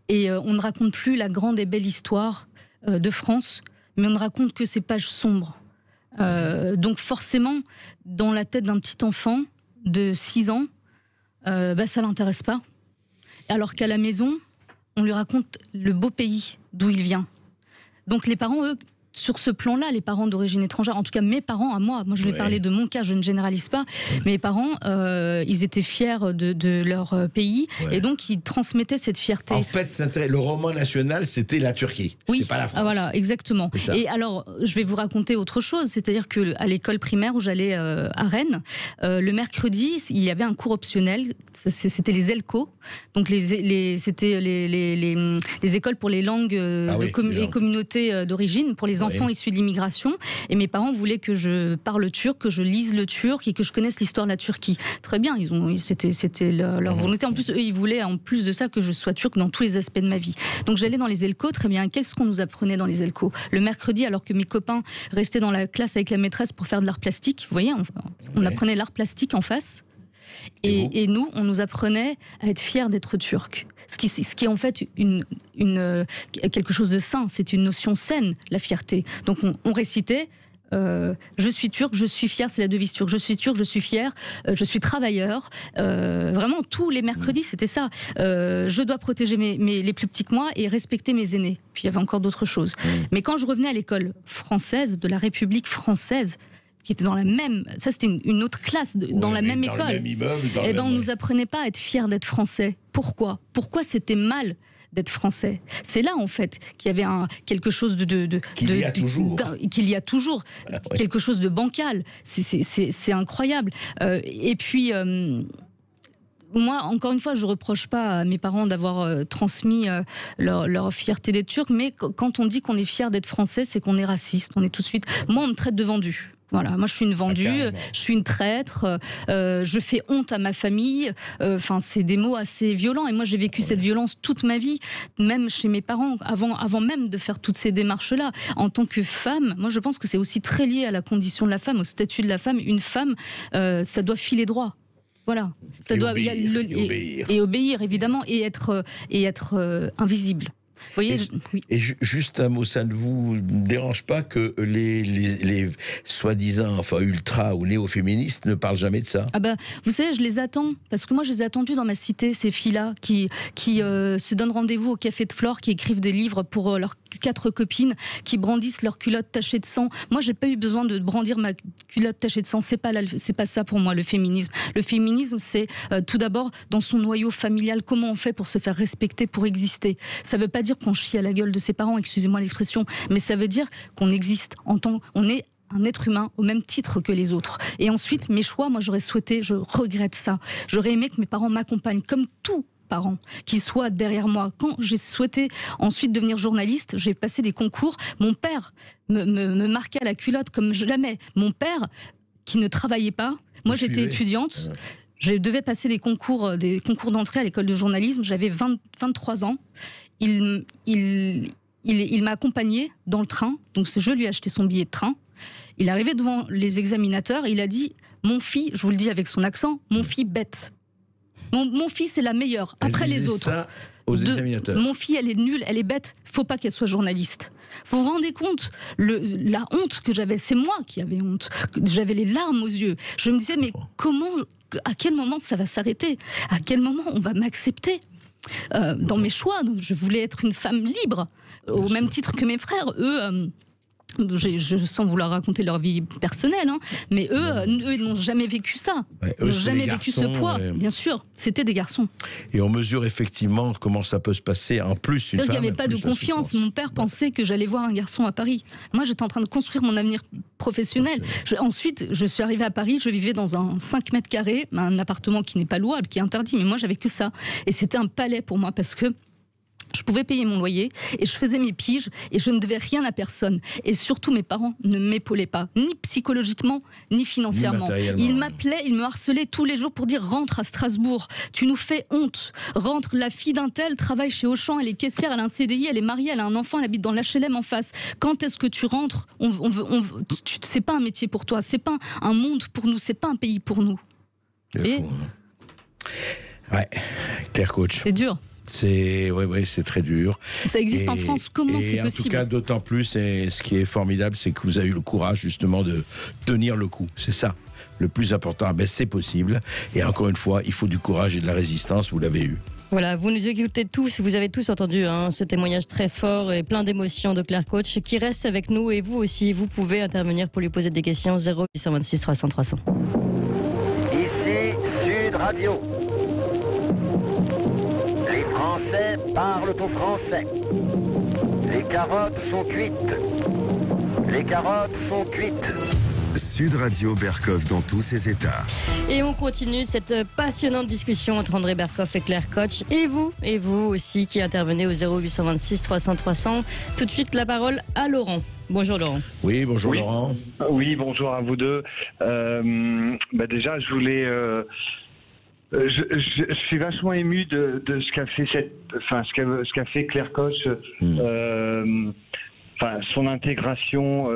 Speaker 4: et on ne raconte plus la grande et belle histoire de France, mais on ne raconte que ces pages sombres. Donc forcément, dans la tête d'un petit enfant de 6 ans, ça ne l'intéresse pas. Alors qu'à la maison, on lui raconte le beau pays d'où il vient. Donc les parents, eux, sur ce plan-là, les parents d'origine étrangère, en tout cas mes parents à moi je vais parler de mon cas, je ne généralise pas, mes parents, ils étaient fiers de leur pays, et donc ils transmettaient cette fierté.
Speaker 3: En fait, le roman national, c'était la Turquie, c'était pas la France.
Speaker 4: Voilà, exactement. Et alors, je vais vous raconter autre chose, c'est-à-dire qu'à l'école primaire où j'allais à Rennes, le mercredi, il y avait un cours optionnel, c'était les ELCO, donc c'était les écoles pour les langues et communautés d'origine, pour les enfants issus de l'immigration, et mes parents voulaient que je parle turc, que je lise le turc et que je connaisse l'histoire de la Turquie. Très bien, c'était leur volonté. En plus, eux, ils voulaient en plus de ça que je sois turque dans tous les aspects de ma vie. Donc j'allais dans les ELCO, très bien. Qu'est-ce qu'on nous apprenait dans les ELCO? Le mercredi, alors que mes copains restaient dans la classe avec la maîtresse pour faire de l'art plastique, vous voyez, on apprenait l'art plastique en face. Et nous, on nous apprenait à être fiers d'être turcs. Ce qui est en fait quelque chose de sain, c'est une notion saine, la fierté. Donc on récitait je suis turc, je suis fier, c'est la devise turque. Je suis turc, je suis fier, je suis travailleur. Vraiment, tous les mercredis, c'était ça. Je dois protéger les plus petits que moi et respecter mes aînés. Puis il y avait encore d'autres choses. Mais quand je revenais à l'école française, de la République française, qui était dans la même... Ça, c'était une autre classe, dans la même école.
Speaker 3: Le même immeuble,
Speaker 4: on nous apprenait pas à être fiers d'être français. Pourquoi c'était mal d'être français? C'est là, en fait, qu'il y avait quelque chose
Speaker 3: qu'il y a toujours.
Speaker 4: Quelque chose de bancal. C'est incroyable. Et puis... moi, encore une fois, je ne reproche pas à mes parents d'avoir transmis leur fierté d'être turc, mais quand on dit qu'on est fier d'être français, c'est qu'on est raciste. On est tout de suite... Moi, on me traite de vendue. Voilà, moi je suis une vendue, je suis une traître, je fais honte à ma famille. Enfin, c'est des mots assez violents. Et moi, j'ai vécu cette violence toute ma vie, même chez mes parents, avant même de faire toutes ces démarches-là. En tant que femme, moi je pense que c'est aussi très lié à la condition de la femme, au statut de la femme. Une femme, ça doit filer droit. Voilà, ça doit obéir évidemment, et être invisible. Vous voyez,
Speaker 3: juste un mot, ça ne vous dérange pas que les soi-disant ultra ou néo-féministes ne parlent jamais de ça?
Speaker 4: Vous savez, je les attends, parce que moi je les ai attendues dans ma cité, ces filles-là qui se donnent rendez-vous au Café de Flore, qui écrivent des livres pour leurs 4 copines, qui brandissent leurs culottes tachées de sang. Moi, j'ai pas eu besoin de brandir ma culotte tachée de sang. C'est pas ça pour moi, le féminisme. Le féminisme, c'est tout d'abord dans son noyau familial, comment on fait pour se faire respecter, pour exister. Ça veut pas dire qu'on chie à la gueule de ses parents, excusez-moi l'expression, mais ça veut dire qu'on existe on est un être humain au même titre que les autres. Et ensuite, mes choix, moi j'aurais souhaité, je regrette ça, j'aurais aimé que mes parents m'accompagnent comme tout parents qui soient derrière moi. Quand j'ai souhaité ensuite devenir journaliste, j'ai passé des concours. Mon père me marquait à la culotte comme jamais. Mon père, qui ne travaillait pas, moi j'étais étudiante, je devais passer des concours d'entrée à l'école de journalisme, j'avais 23 ans. Il m'a accompagné dans le train, donc je lui ai acheté son billet de train. Il est arrivé devant les examinateurs, il a dit: mon fils, je vous le dis avec son accent, mon fils bête. Mon fils est la meilleure, après les autres.
Speaker 3: Ça aux examinateurs.
Speaker 4: Mon fils, elle est nulle, elle est bête, faut pas qu'elle soit journaliste. Vous vous rendez compte, la honte que j'avais, c'est moi qui avais honte. J'avais les larmes aux yeux. Je me disais, mais comment, à quel moment ça va s'arrêter? À quel moment on va m'accepter dans mes choix? Je voulais être une femme libre, au même titre que mes frères. Eux... Je sens vouloir raconter leur vie personnelle, hein, mais eux, ils n'ont jamais vécu ça. Ils n'ont jamais vécu ce poids. Bien sûr, c'était des garçons.
Speaker 3: Et on mesure effectivement comment ça peut se passer. En plus,
Speaker 4: c'est-à-dire qu'il n'y avait pas de confiance. Mon père pensait que j'allais voir un garçon à Paris. Moi, j'étais en train de construire mon avenir professionnel. Ensuite, je suis arrivée à Paris, je vivais dans un 5 mètres carrés, un appartement qui n'est pas louable, qui est interdit, mais moi, j'avais que ça. Et c'était un palais pour moi, parce que je pouvais payer mon loyer et je faisais mes piges et je ne devais rien à personne. Et surtout, mes parents ne m'épaulaient pas, ni psychologiquement, ni financièrement. Ils m'appelaient, ils me harcelaient tous les jours pour dire « rentre à Strasbourg, tu nous fais honte. Rentre, la fille d'un tel travaille chez Auchan, elle est caissière, elle a un CDI, elle est mariée, elle a un enfant, elle habite dans l'HLM en face. Quand est-ce que tu rentres? C'est pas un métier pour toi, c'est pas un monde pour nous, c'est pas un pays pour nous. »
Speaker 3: Ouais, Claire Coach.
Speaker 4: C'est dur.
Speaker 3: C'est très dur.
Speaker 4: Ça existe en France, comment c'est possible?
Speaker 3: En tout cas, d'autant plus, et ce qui est formidable, c'est que vous avez eu le courage justement de tenir le coup. C'est ça, le plus important. C'est possible. Et encore une fois, il faut du courage et de la résistance, vous l'avez eu.
Speaker 2: Voilà, vous nous écoutez tous, vous avez tous entendu ce témoignage très fort et plein d'émotions de Claire Coach qui reste avec nous. Et vous aussi, vous pouvez intervenir pour lui poser des questions. 0826 300 300.
Speaker 5: Ici Sud Radio. Les Français parlent au français. Les carottes sont cuites. Les carottes sont cuites.
Speaker 1: Sud Radio Berkov dans tous ses états.
Speaker 2: Et on continue cette passionnante discussion entre André Berkoff et Claire Koch. Et vous aussi qui intervenez au 0826 300 300. Tout de suite la parole à Laurent. Bonjour Laurent.
Speaker 3: Oui, bonjour Laurent.
Speaker 7: Oui, bonjour à vous deux. Déjà, je voulais... Je suis vachement ému de ce qu'a fait ce qu'a fait Claire Koch, son intégration,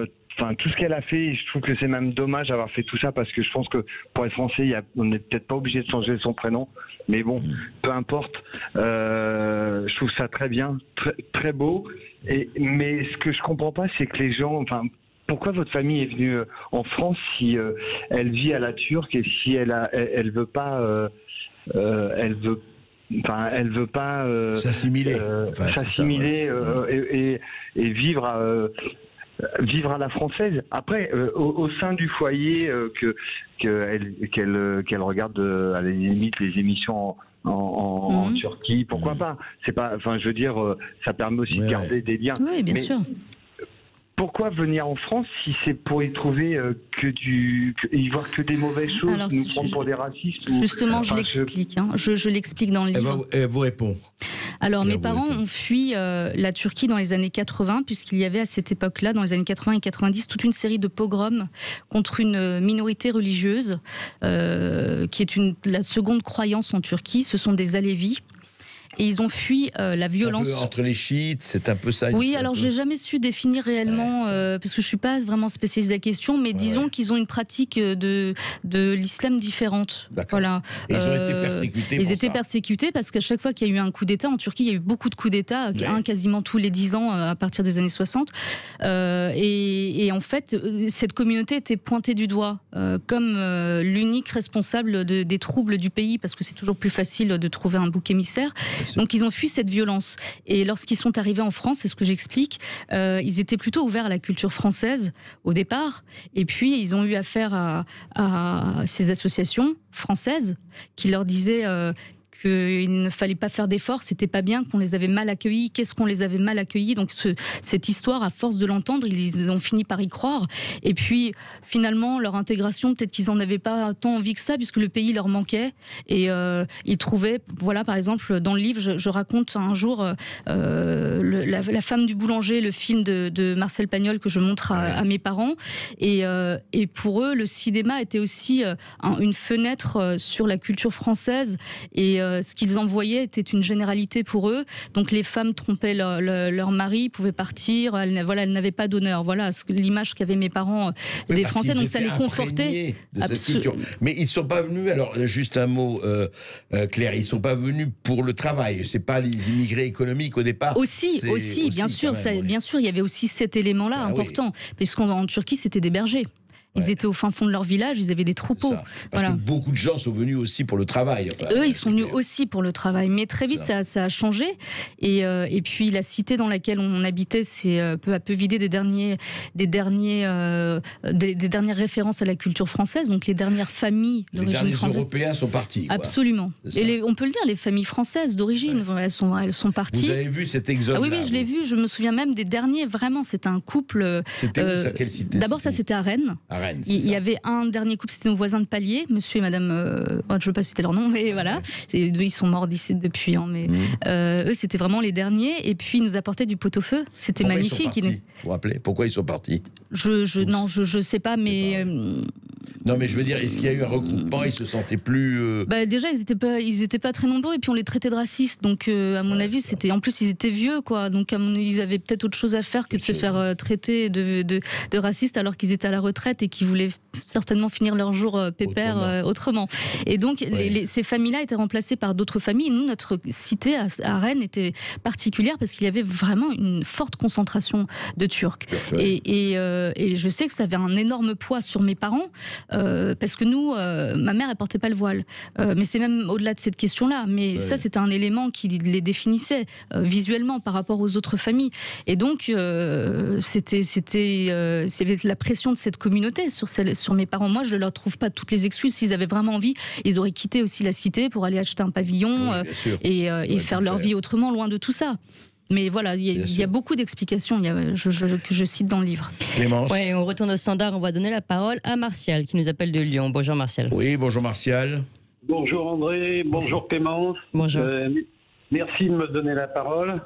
Speaker 7: tout ce qu'elle a fait. Je trouve que c'est même dommage d'avoir fait tout ça parce que je pense que pour être français, on n'est peut-être pas obligé de changer son prénom, mais bon, peu importe. Je trouve ça très bien, très, très beau. Mais ce que je comprends pas, c'est que les gens, pourquoi votre famille est venue en France si elle vit à la Turque et si elle veut pas
Speaker 3: s'assimiler,
Speaker 7: et vivre à la française. Après, au sein du foyer, qu'elle regarde à la limite les émissions en Turquie, pourquoi pas? C'est pas, ça permet aussi de garder des liens.
Speaker 4: Oui, bien sûr.
Speaker 7: Pourquoi venir en France si c'est pour y trouver y voir que des mauvaises choses, nous prendre pour des racistes?
Speaker 4: Justement, je l'explique. Je l'explique dans le livre.
Speaker 3: Elle vous répond.
Speaker 4: Alors, mes parents ont fui la Turquie dans les années 80, puisqu'il y avait à cette époque-là, dans les années 80 et 90, toute une série de pogroms contre une minorité religieuse, qui est la seconde croyance en Turquie. Ce sont des Alévis. Et ils ont fui la violence.
Speaker 3: Entre les chiites, c'est un peu ça.
Speaker 4: Oui, alors je n'ai jamais su définir réellement, parce que je ne suis pas vraiment spécialiste de la question, mais disons qu'ils ont une pratique de l'islam différente.
Speaker 3: Voilà. Et ils ont été persécutés.
Speaker 4: Ils étaient persécutés parce qu'à chaque fois qu'il y a eu un coup d'État, en Turquie, il y a eu beaucoup de coups d'État, quasiment tous les 10 ans à partir des années 60. Et en fait, cette communauté était pointée du doigt comme l'unique responsable des troubles du pays, parce que c'est toujours plus facile de trouver un bouc émissaire. Donc ils ont fui cette violence. Et lorsqu'ils sont arrivés en France, c'est ce que j'explique, ils étaient plutôt ouverts à la culture française au départ. Et puis ils ont eu affaire à ces associations françaises qui leur disaient qu'il ne fallait pas faire d'efforts, c'était pas bien, qu'on les avait mal accueillis. Qu'est-ce qu'on les avait mal accueillis? Donc cette histoire, à force de l'entendre, ils ont fini par y croire. Et puis finalement, leur intégration, peut-être qu'ils en avaient pas tant envie que ça, puisque le pays leur manquait. Et ils trouvaient, par exemple, dans le livre, je raconte un jour la femme du boulanger, le film de Marcel Pagnol que je montre à mes parents. Et pour eux, le cinéma était aussi une fenêtre sur la culture française. Et ce qu'ils envoyaient était une généralité pour eux. Donc les femmes trompaient leur mari, pouvaient partir, elles n'avaient pas d'honneur. Voilà l'image qu'avaient mes parents des Français, donc ça les confortait.
Speaker 3: De cette culture. Mais ils ne sont pas venus, alors juste un mot Claire, ils ne sont pas venus pour le travail, c'est pas les immigrés économiques au départ.
Speaker 4: Aussi, bien sûr, bien sûr, il y avait aussi cet élément-là important, puisqu'en Turquie c'était des bergers. Ils étaient au fin fond de leur village, ils avaient des troupeaux.
Speaker 3: Parce que beaucoup de gens sont venus aussi pour le travail.
Speaker 4: Eux, ils sont venus aussi pour le travail. Mais très vite, ça a changé. Et puis, la cité dans laquelle on habitait s'est peu à peu vidée des dernières références à la culture française. Donc, les dernières familles d'origine française.
Speaker 3: Les derniers Européens sont partis.
Speaker 4: Absolument. Et on peut le dire, les familles françaises d'origine, elles sont parties.
Speaker 3: Vous avez vu cet exode-là?
Speaker 4: Oui, je l'ai vu. Je me souviens même des derniers. Vraiment, c'était un couple.
Speaker 3: C'était où, ça? Quelle cité?
Speaker 4: D'abord, ça, c'était à Rennes. Il y avait un dernier couple, c'était nos voisins de palier, monsieur et madame, je ne veux pas citer leur nom, mais voilà, ils sont morts d'ici depuis, mais eux c'était vraiment les derniers, et puis ils nous apportaient du pot-au-feu, c'était magnifique.
Speaker 3: Vous vous rappelez pourquoi ils sont partis?
Speaker 4: Je sais pas, mais...
Speaker 3: Non, mais je veux dire, est-ce qu'il y a eu un regroupement? Ils se sentaient plus...
Speaker 4: Déjà, ils étaient pas très nombreux, et puis on les traitait de racistes, donc à mon avis, c'était... En plus, ils étaient vieux, quoi, donc ils avaient peut-être autre chose à faire que de se faire traiter de racistes alors qu'ils étaient à la retraite et qu'ils voulaient certainement finir leur jour pépère autrement. Et donc, ces familles-là étaient remplacées par d'autres familles. Et nous, notre cité à Rennes était particulière parce qu'il y avait vraiment une forte concentration de Turcs. Et je sais que ça avait un énorme poids sur mes parents parce que nous, ma mère, elle portait pas le voile. Mais c'est même au-delà de cette question-là. Mais ça, c'était un élément qui les définissait visuellement par rapport aux autres familles. Et donc, c'était la pression de cette communauté sur mes parents. Moi, je ne leur trouve pas toutes les excuses. S'ils avaient vraiment envie, ils auraient quitté aussi la cité pour aller acheter un pavillon et faire leur vie autrement, loin de tout ça. Mais voilà, il y a beaucoup d'explications que je cite dans le livre.
Speaker 3: Clémence.
Speaker 2: Ouais, on retourne au standard. On va donner la parole à Martial, qui nous appelle de Lyon. Bonjour Martial.
Speaker 3: Oui, bonjour Martial.
Speaker 8: Bonjour André, bonjour Clémence.
Speaker 2: Bonjour.
Speaker 8: Merci de me donner la parole.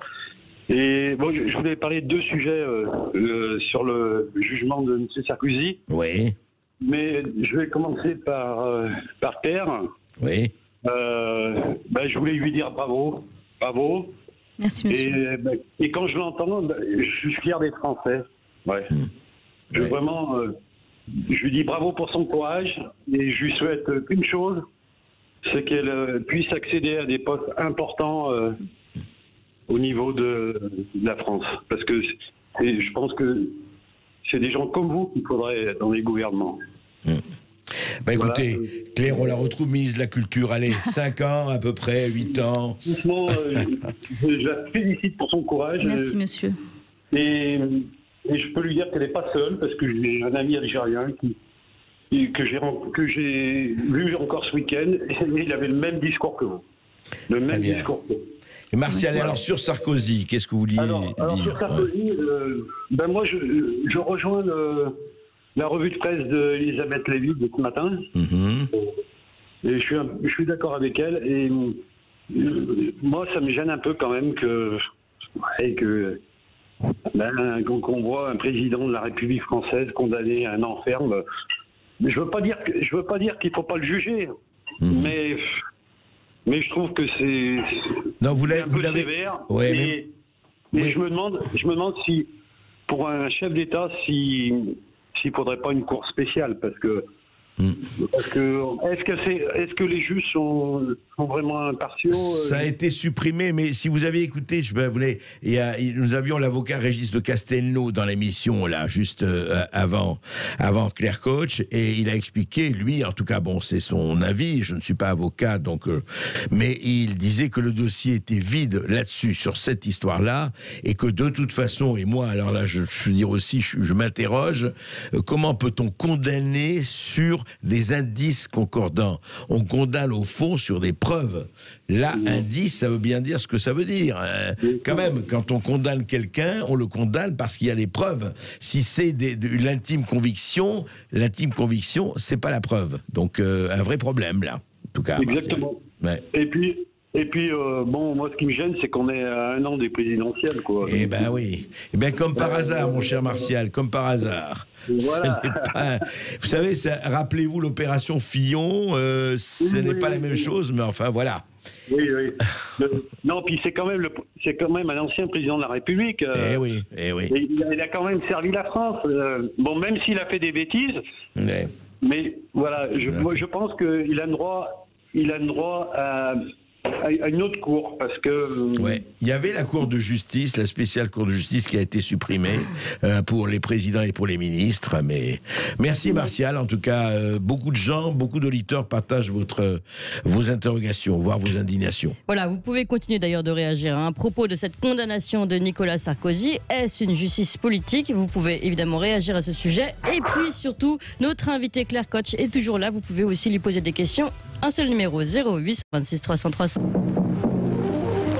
Speaker 8: Et bon, je voulais parler de deux sujets sur le jugement de M. Sarkozy.
Speaker 3: Oui.
Speaker 8: Mais je vais commencer par Claire.
Speaker 3: Oui.
Speaker 8: Je voulais lui dire bravo. Bravo.
Speaker 4: Merci, monsieur.
Speaker 8: Et quand je l'entends, je suis fier des Français. Ouais. Vraiment, je lui dis bravo pour son courage et je lui souhaite qu'une chose, c'est qu'elle puisse accéder à des postes importants au niveau de la France. Parce que je pense que c'est des gens comme vous qu'il faudrait dans les gouvernements.
Speaker 3: Écoutez, Claire, on la retrouve ministre de la Culture. Allez, 5 ans à peu près, 8 ans.
Speaker 8: Franchement, je la félicite pour son courage.
Speaker 4: Merci, monsieur.
Speaker 8: Et je peux lui dire qu'elle n'est pas seule, parce que j'ai un ami algérien que j'ai vu encore ce week-end, et il avait le même discours que vous. Le même discours que vous.
Speaker 3: Et Martial, alors sur Sarkozy, qu'est-ce que vous vouliez dire?
Speaker 8: Alors sur Sarkozy, moi je rejoins la revue de presse d'Elisabeth Lévy de ce matin. Et je suis d'accord avec elle. Et moi, ça me gêne un peu quand même qu'on voit un président de la République française condamné à un enferme. Je veux pas dire qu'il faut pas le juger, mais je trouve que c'est un peu sévère.
Speaker 3: Ouais,
Speaker 8: mais je me demande si pour un chef d'État s'il faudrait pas une cour spéciale, parce que est-ce que les juges sont vraiment impartiaux?
Speaker 3: Ça a été supprimé, mais si vous avez écouté, nous avions l'avocat Régis de Castelnau dans l'émission là, juste avant Claire Koch, et il a expliqué, lui, en tout cas, bon, c'est son avis. Je ne suis pas avocat, donc, mais il disait que le dossier était vide là-dessus, sur cette histoire-là, et que de toute façon, et moi, alors là, je veux dire aussi, je m'interroge, comment peut-on condamner sur des indices concordants? On condamne au fond sur des preuves. Là, indice, ça veut bien dire ce que ça veut dire. Quand même, quand on condamne quelqu'un, on le condamne parce qu'il y a des preuves. Si c'est de l'intime conviction, c'est pas la preuve. Donc, un vrai problème, là. En tout cas.
Speaker 8: Exactement.
Speaker 3: Ouais.
Speaker 8: Et puis, moi, ce qui me gêne, c'est qu'on est à 1 an des présidentielles, quoi.
Speaker 3: Eh ben oui. Eh bien, comme par hasard, mon cher Martial, comme par hasard.
Speaker 8: Voilà.
Speaker 3: Vous savez, rappelez-vous l'opération Fillon, ce n'est pas la même chose, mais enfin, voilà.
Speaker 8: Oui. Non, puis c'est quand même un ancien président de la République.
Speaker 3: Eh oui.
Speaker 8: Il a quand même servi la France. Bon, même s'il a fait des bêtises. Mais voilà, je pense qu'il a le droit à une autre cour, parce que...
Speaker 3: Il y avait la Cour de justice, la spéciale Cour de justice qui a été supprimée pour les présidents et pour les ministres. Mais merci Martial, en tout cas, beaucoup de gens, beaucoup d'auditeurs partagent vos interrogations, voire vos indignations.
Speaker 2: Voilà, vous pouvez continuer d'ailleurs de réagir à propos de cette condamnation de Nicolas Sarkozy. Est-ce une justice politique? Vous pouvez évidemment réagir à ce sujet. Et puis surtout, notre invité Claire Koch est toujours là. Vous pouvez aussi lui poser des questions. Un seul numéro, 08 26 300 300.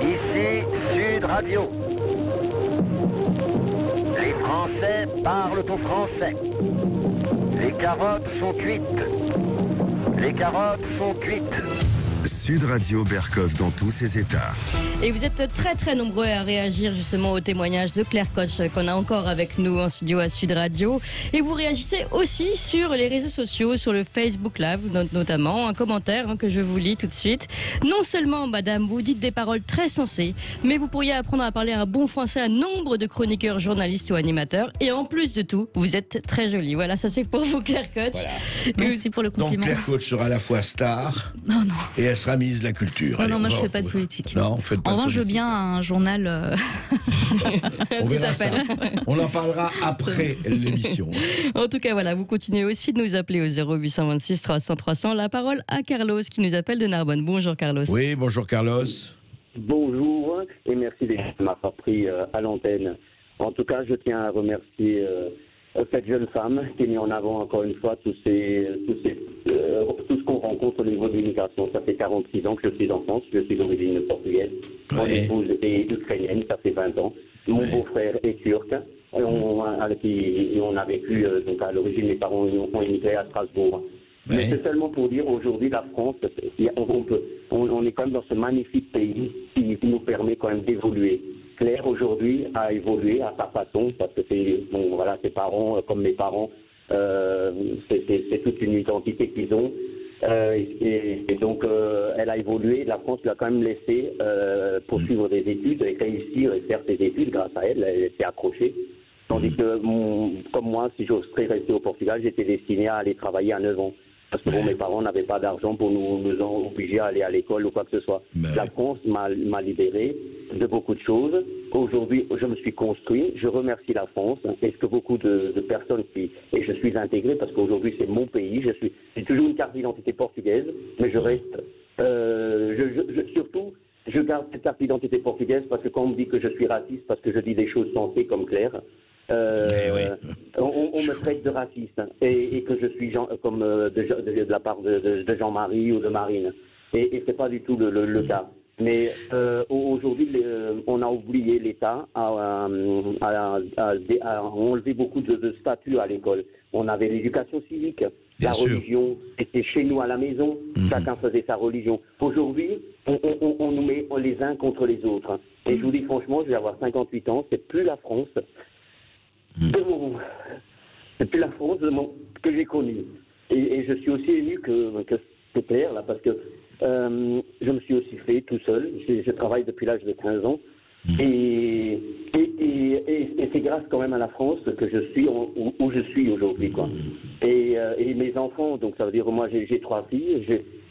Speaker 5: Ici Sud Radio. Les Français parlent au français. Les carottes sont cuites. Les carottes sont cuites.
Speaker 1: Sud Radio Berkov dans tous ses états.
Speaker 2: Et vous êtes très très nombreux à réagir justement au témoignage de Claire Koch qu'on a encore avec nous en studio à Sud Radio. Et vous réagissez aussi sur les réseaux sociaux, sur le Facebook Live notamment. Un commentaire que je vous lis tout de suite. Non seulement, madame, vous dites des paroles très sensées, mais vous pourriez apprendre à parler un bon français à nombre de chroniqueurs, journalistes ou animateurs. Et en plus de tout, vous êtes très jolie. Voilà, ça c'est pour vous Claire Koch.
Speaker 3: Voilà.
Speaker 4: Merci pour le compliment.
Speaker 3: Donc Claire Koch sera à la fois star et elle sera mise de la culture.
Speaker 4: Non, moi je fais pas de politique.
Speaker 3: Non, faites pas.
Speaker 4: En revanche, je veux bien un journal.
Speaker 3: On verra ça. On en parlera après l'émission.
Speaker 2: En tout cas, voilà, vous continuez aussi de nous appeler au 0826 300 300. La parole à Carlos qui nous appelle de Narbonne. Bonjour Carlos.
Speaker 3: Oui, bonjour Carlos.
Speaker 9: Bonjour et merci de m'avoir pris à l'antenne. En tout cas, je tiens à remercier cette jeune femme qui a mis en avant encore une fois tout ce qu'on rencontre au niveau de l'immigration. Ça fait 46 ans que je suis en France, je suis d'origine portugaise. Mon épouse est ukrainienne, ça fait 20 ans. Mon beau-frère est turc. On a vécu, donc à l'origine, mes parents ont immigré à Strasbourg. Mais c'est seulement pour dire, aujourd'hui, la France, on est quand même dans ce magnifique pays qui nous permet quand même d'évoluer. Claire, aujourd'hui, a évolué à sa façon, parce que ses parents, comme mes parents, c'est toute une identité qu'ils ont. Et donc, elle a évolué. La France l'a quand même laissé poursuivre des études et réussir et faire ses études grâce à elle. Elle s'est accrochée. Tandis que, comme moi, si j'oserais rester au Portugal, j'étais destiné à aller travailler à 9 ans. Parce que mes parents n'avaient pas d'argent pour nous obliger à aller à l'école ou quoi que ce soit. La France m'a libéré de beaucoup de choses. Aujourd'hui, je me suis construit. Je remercie la France. Est-ce que beaucoup de personnes et je suis intégré parce qu'aujourd'hui c'est mon pays. J'ai toujours une carte d'identité portugaise, mais je reste. Surtout, je garde cette carte d'identité portugaise parce que quand on me dit que je suis raciste parce que je dis des choses sensées comme Claire. On me traite de raciste et que je suis de la part de Jean-Marie ou de Marine et c'est pas du tout le cas. Mais aujourd'hui, on a oublié l'État à enlever beaucoup de statuts à l'école. On avait l'éducation civique, la religion, c'était chez nous à la maison, chacun faisait sa religion. Aujourd'hui, on nous met les uns contre les autres. Et je vous dis franchement, je vais avoir 58 ans, c'est plus la France. C'est plus la France que j'ai connue. Et je suis aussi ému que c'est clair, là, parce que je me suis aussi fait tout seul. Je travaille depuis l'âge de 15 ans. Et c'est grâce quand même à la France que je suis où je suis aujourd'hui, quoi. Et mes enfants, donc ça veut dire moi j'ai 3 filles,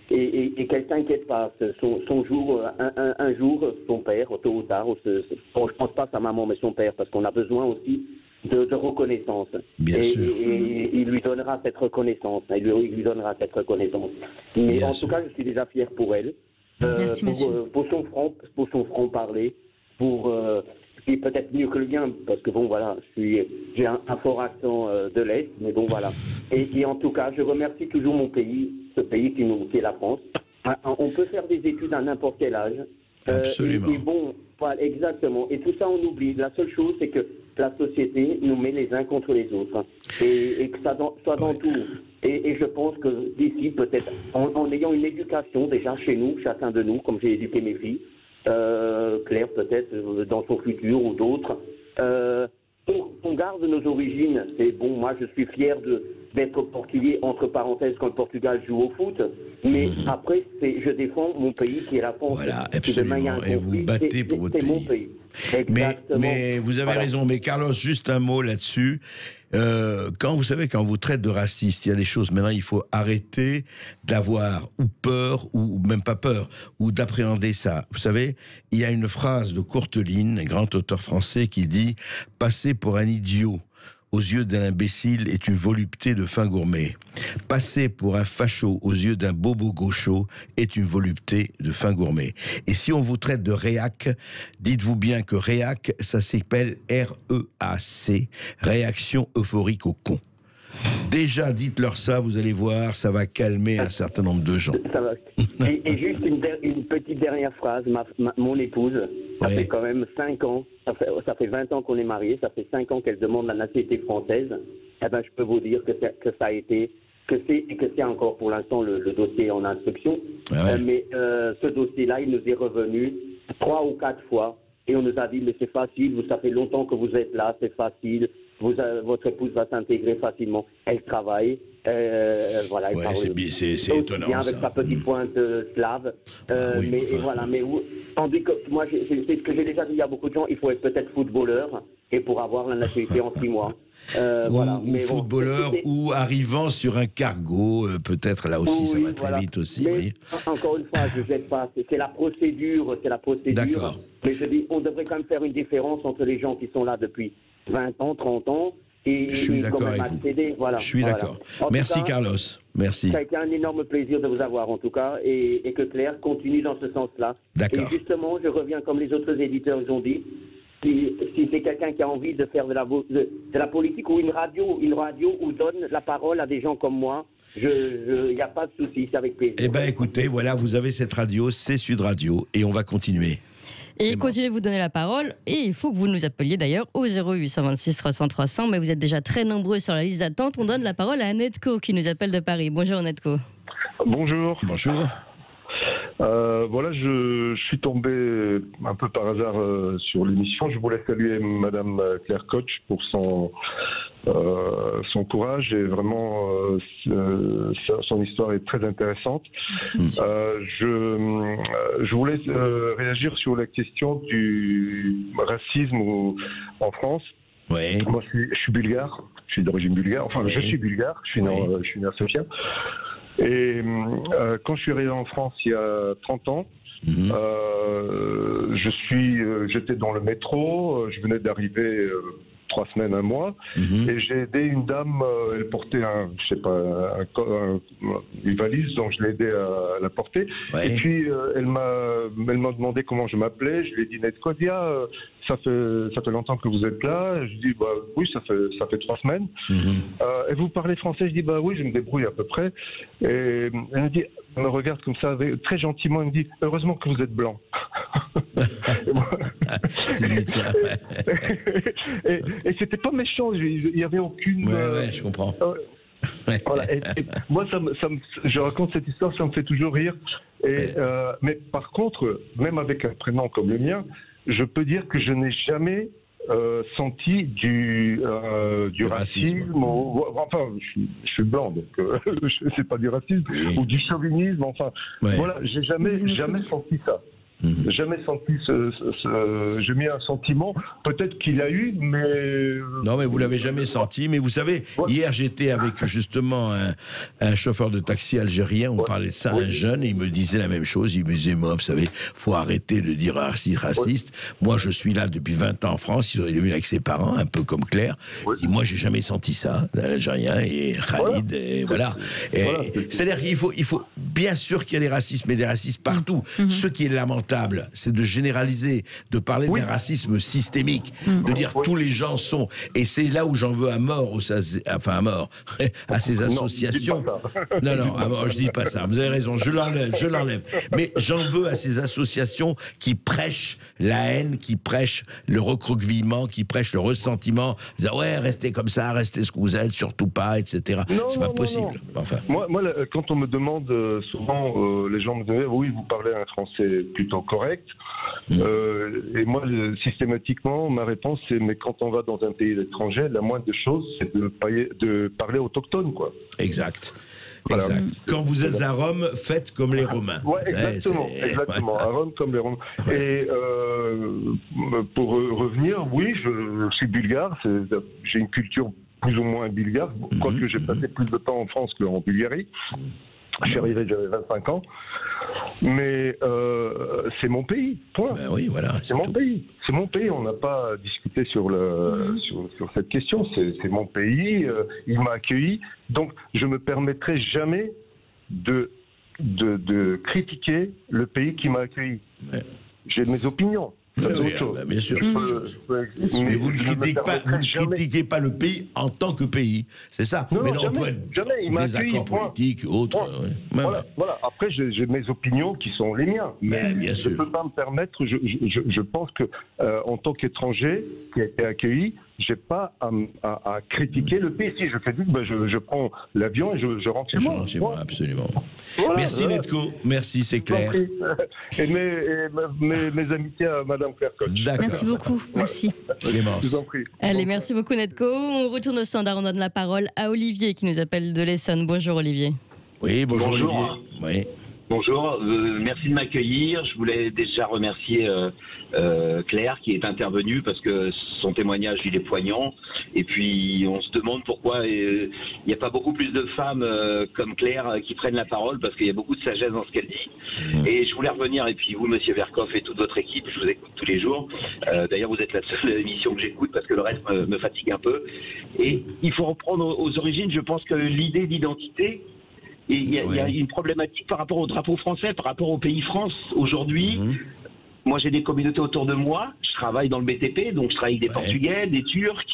Speaker 9: et qu'elles t'inquiètent pas. Son jour, un jour, son père, tôt ou tard, je pense pas à sa maman, mais son père, parce qu'on a besoin aussi de reconnaissance.
Speaker 3: Bien sûr.
Speaker 9: Et il lui donnera cette reconnaissance. Il lui donnera cette reconnaissance. Mais bien en tout cas, je suis déjà fier pour elle.
Speaker 4: Merci,
Speaker 9: pour son franc-parler, qui est peut-être mieux que le mien, parce que bon, voilà, j'ai un fort accent de l'Est, mais bon, voilà. Et en tout cas, je remercie toujours mon pays, ce pays qui est la France. On peut faire des études à n'importe quel âge.
Speaker 3: Absolument.
Speaker 9: Et bon, voilà, exactement. Et tout ça, on oublie. La seule chose, c'est que la société nous met les uns contre les autres. Et que ça soit dans tout. Et je pense que d'ici, peut-être, en ayant une éducation déjà chez nous, chacun de nous, comme j'ai éduqué mes filles, Claire peut-être dans son futur ou d'autres, on garde nos origines. C'est bon, moi je suis fier d'être portugais, entre parenthèses, quand le Portugal joue au foot. Mais après, je défends mon pays qui est la France.
Speaker 3: Voilà, absolument. Et vous battez pour votre pays.
Speaker 9: C'est mon pays.
Speaker 3: Mais vous avez raison. Mais Carlos, juste un mot là-dessus. Quand vous traite de raciste, il y a des choses, maintenant il faut arrêter d'avoir ou peur, ou même pas peur, ou d'appréhender ça. Vous savez, il y a une phrase de Courteline, un grand auteur français, qui dit « Passer pour un idiot aux yeux d'un imbécile est une volupté de fin gourmet. Passer pour un facho aux yeux d'un bobo gaucho est une volupté de fin gourmet. » Et si on vous traite de réac, dites-vous bien que réac, ça s'appelle R-E-A-C, réaction euphorique au con. Déjà, dites-leur ça, vous allez voir, ça va calmer un certain nombre de gens.
Speaker 9: Ça va. Et juste une petite dernière phrase, mon épouse, ça fait quand même 5 ans, ça fait 20 ans qu'on est mariés, ça fait 5 ans qu'elle demande la nationalité française. Eh ben, je peux vous dire que ça a été, que c'est encore pour l'instant le dossier en instruction. Mais ce dossier-là, il nous est revenu 3 ou 4 fois. Et on nous a dit, mais c'est facile, ça fait longtemps que vous êtes là, c'est facile, votre épouse va s'intégrer facilement. Elle travaille, voilà, elle parle
Speaker 3: c'est étonnant,
Speaker 9: bien avec sa petite pointe slave. Tandis que moi, c'est ce que j'ai déjà dit à beaucoup de gens, il faut être peut-être footballeur, et pour avoir la nationalité en 6 mois.
Speaker 3: Ou footballeur, ou arrivant sur un cargo, peut-être là aussi, ça va très vite aussi.
Speaker 9: Mais, encore une fois, je ne jette pas, c'est la procédure,
Speaker 3: D'accord.
Speaker 9: Mais je dis, on devrait quand même faire une différence entre les gens qui sont là depuis 20 ans, 30 ans, et
Speaker 3: je suis d'accord avec
Speaker 9: vous. Voilà,
Speaker 3: je suis d'accord. Merci cas, Carlos, merci.
Speaker 9: Ça a été un énorme plaisir de vous avoir en tout cas, et que Claire continue dans ce sens-là.
Speaker 3: D'accord.
Speaker 9: Et justement, je reviens comme les autres éditeurs ont dit, si c'est quelqu'un qui a envie de faire de la politique ou une radio où donne la parole à des gens comme moi, il n'y a pas de souci, c'est avec plaisir.
Speaker 3: Eh bien écoutez, voilà, vous avez cette radio, c'est Sud Radio, et on va continuer.
Speaker 2: Et continuez de vous donner la parole, et il faut que vous nous appeliez d'ailleurs au 0826 300 300, mais vous êtes déjà très nombreux sur la liste d'attente. On donne la parole à Netco qui nous appelle de Paris. Bonjour Netco.
Speaker 10: Bonjour.
Speaker 3: Bonjour.
Speaker 10: Voilà, je suis tombé un peu par hasard sur l'émission. Je voulais saluer Madame Claire Koch pour son courage, et vraiment son histoire est très intéressante. Je voulais réagir sur la question du racisme en France.
Speaker 3: Oui.
Speaker 10: Moi, je suis bulgare, je suis d'origine bulgare, enfin je suis bulgare, je suis né à Sofia. Et quand je suis arrivé en France il y a 30 ans, j'étais dans le métro, je venais d'arriver 3 semaines, 1 mois, et j'ai aidé une dame, elle portait une valise, donc je l'ai aidé à la porter. Ouais. Et puis elle m'a demandé comment je m'appelais, je lui ai dit Netco, ça fait longtemps que vous êtes là. Je dis oui, ça fait 3 semaines. Et vous parlez français? Je dis oui, je me débrouille à peu près. Et elle me regarde comme ça, très gentiment, elle me dit heureusement que vous êtes blanc. Et c'était pas méchant, il y avait aucune.
Speaker 3: Ouais, je comprends.
Speaker 10: Voilà. Et moi, je raconte cette histoire, ça me fait toujours rire. Mais par contre, même avec un prénom comme le mien, je peux dire que je n'ai jamais senti du racisme. Enfin, je suis blanc, donc c'est pas du racisme, ou du chauvinisme. Enfin, voilà, j'ai jamais senti ça. Jamais senti j'ai mis un sentiment, peut-être qu'il a eu, mais...
Speaker 3: Non, mais vous l'avez jamais senti. Mais vous savez, hier j'étais avec justement un chauffeur de taxi algérien, on parlait de ça, un jeune, et il me disait la même chose. Il me disait, moi, vous savez, faut arrêter de dire raciste. Moi, je suis là depuis 20 ans en France, il est venu avec ses parents, un peu comme Claire. Et moi, j'ai jamais senti ça, l'Algérien et Khalid, et voilà. C'est-à-dire qu'il faut bien sûr qu'il y a des racismes, et des racistes partout. Ce qui est lamentable, c'est de généraliser, de parler d'un racisme systémique, de dire tous les gens sont... Et c'est là où j'en veux à mort, à ces associations. Non, à mort, je dis pas ça. Vous avez raison, je l'enlève. Mais j'en veux à ces associations qui prêchent la haine, qui prêchent le recroquevillement, qui prêchent le ressentiment. Disant, restez comme ça, restez ce que vous êtes, surtout pas, etc. C'est pas possible. Enfin.
Speaker 10: Moi, quand on me demande souvent, les gens me disent, oui, vous parlez un français plutôt correcte. Et moi, systématiquement, ma réponse, c'est mais quand on va dans un pays étranger, la moindre des choses, c'est de parler autochtone, quoi.
Speaker 3: Exact.
Speaker 10: Voilà.
Speaker 3: Exact. Quand vous êtes à Rome, faites comme les Romains.
Speaker 10: Ouais, exactement. Exactement. À Rome, comme les Romains. Et pour revenir, oui, je suis bulgare. J'ai une culture plus ou moins bulgare, quoique j'ai passé plus de temps en France qu'en Bulgarie. Je suis arrivé, j'avais 25 ans. Mais c'est mon pays, point.
Speaker 3: Ben oui, voilà,
Speaker 10: c'est mon pays. C'est mon pays. On n'a pas discuté sur cette question. C'est mon pays. Il m'a accueilli. Donc, je me permettrai jamais de critiquer le pays qui m'a accueilli. Ouais. J'ai mes opinions.
Speaker 3: Bien sûr. Mais vous ne critiquez pas le pays en tant que pays, c'est ça.
Speaker 10: Non,
Speaker 3: mais non,
Speaker 10: jamais,
Speaker 3: on peut être
Speaker 10: des
Speaker 3: accords politiques, autres.
Speaker 10: Voilà. Après, j'ai mes opinions qui sont les miens. Mais
Speaker 3: bien
Speaker 10: je ne peux pas me permettre. Je pense que en tant qu'étranger qui a été accueilli, j'ai pas à critiquer le pays. Si je critique, je prends l'avion et je rentre chez moi.
Speaker 3: Absolument. Voilà, merci Nedko, merci, c'est clair.
Speaker 10: Et mes amitiés à Madame Claire Koch.
Speaker 4: Merci beaucoup, merci.
Speaker 3: Clémence.
Speaker 10: Je vous en prie.
Speaker 2: Allez, merci beaucoup Nedko. On retourne au standard, on donne la parole à Olivier qui nous appelle de l'Essonne. Bonjour Olivier.
Speaker 3: Oui, bonjour Olivier. Oui.
Speaker 11: Bonjour, merci de m'accueillir. Je voulais déjà remercier Claire qui est intervenue parce que son témoignage il est poignant. Et puis on se demande pourquoi il n'y a pas beaucoup plus de femmes comme Claire qui prennent la parole parce qu'il y a beaucoup de sagesse dans ce qu'elle dit. Et je voulais revenir, et puis vous, Monsieur Berkoff et toute votre équipe, je vous écoute tous les jours. D'ailleurs, vous êtes la seule émission que j'écoute parce que le reste me fatigue un peu. Et il faut reprendre aux origines. Je pense que l'idée d'identité, il y a une problématique par rapport au drapeau français, par rapport au pays France. Aujourd'hui, moi j'ai des communautés autour de moi, je travaille dans le BTP, donc je travaille avec des Portugais, des Turcs,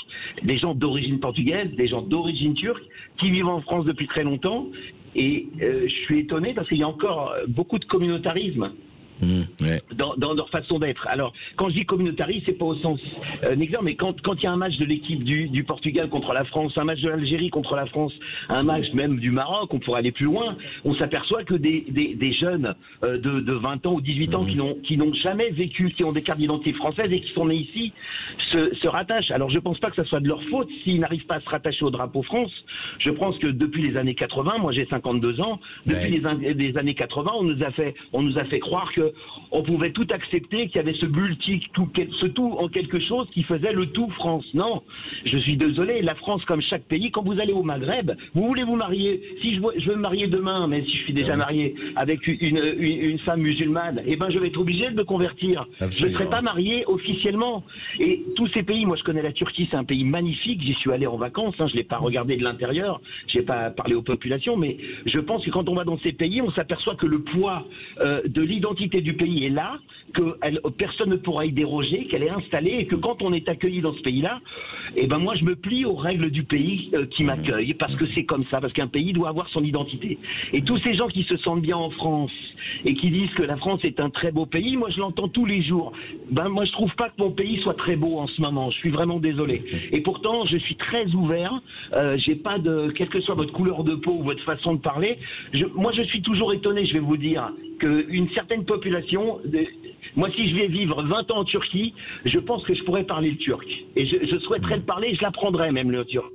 Speaker 11: des gens d'origine portugaise, des gens d'origine turque, qui vivent en France depuis très longtemps. Et je suis étonné parce qu'il y a encore beaucoup de communautarisme. Dans leur façon d'être. Alors, quand je dis communautarisme, c'est pas au sens négatif, mais quand il y a un match de l'équipe du Portugal contre la France, un match de l'Algérie contre la France, un match même du Maroc, on pourrait aller plus loin, on s'aperçoit que des jeunes de 20 ans ou 18 ans qui n'ont jamais vécu, qui ont des cartes d'identité françaises et qui sont nés ici, se rattachent. Alors, je pense pas que ça soit de leur faute s'ils n'arrivent pas à se rattacher au drapeau France. Je pense que depuis les années 80, moi j'ai 52 ans, depuis les années 80, on nous a fait croire que on pouvait tout accepter, qu'il y avait ce tout en quelque chose qui faisait le tout France. Non, je suis désolé, la France, comme chaque pays, quand vous allez au Maghreb, vous voulez vous marier, si je veux me marier demain, même si je suis déjà marié avec une femme musulmane, eh ben je vais être obligé de me convertir. Absolument. Je ne serai pas marié officiellement. Et tous ces pays, moi je connais la Turquie, c'est un pays magnifique, j'y suis allé en vacances, je ne l'ai pas regardé de l'intérieur, je n'ai pas parlé aux populations, mais je pense que quand on va dans ces pays, on s'aperçoit que le poids de l'identité du pays est là, que personne ne pourra y déroger, qu'elle est installée, et que quand on est accueilli dans ce pays-là, eh ben moi je me plie aux règles du pays qui m'accueille, parce que c'est comme ça, parce qu'un pays doit avoir son identité. Et tous ces gens qui se sentent bien en France et qui disent que la France est un très beau pays, moi je l'entends tous les jours. Ben moi je trouve pas que mon pays soit très beau en ce moment, je suis vraiment désolé. Et pourtant je suis très ouvert, j'ai pas de, quelle que soit votre couleur de peau ou votre façon de parler, moi je suis toujours étonné, je vais vous dire, qu'une certaine population, moi si je vais vivre 20 ans en Turquie, je pense que je pourrais parler le turc. Et je souhaiterais le parler, je l'apprendrais même le turc.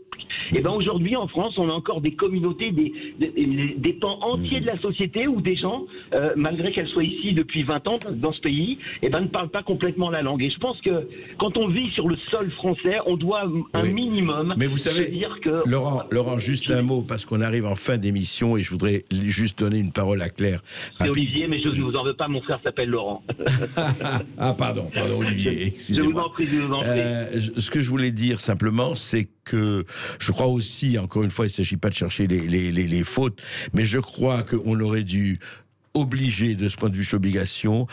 Speaker 11: Et bien aujourd'hui en France, on a encore des communautés, des pans entiers de la société où des gens, malgré qu'elles soient ici depuis 20 ans dans ce pays, eh ben, ne parlent pas complètement la langue. Et je pense que quand on vit sur le sol français, on doit un minimum.
Speaker 3: Mais vous savez,
Speaker 11: dire que...
Speaker 3: Laurent, juste un mot, parce qu'on arrive en fin d'émission et je voudrais juste donner une parole à Claire.
Speaker 11: C'est Olivier, mais je ne vous en veux pas, mon frère s'appelle Laurent.
Speaker 3: Pardon, Olivier, excusez-moi.
Speaker 11: Je vous en prie.
Speaker 3: Ce que je voulais dire simplement, c'est que je crois aussi, encore une fois, il ne s'agit pas de chercher les fautes, mais je crois qu'on aurait dû obliger, de ce point de vue, obligation,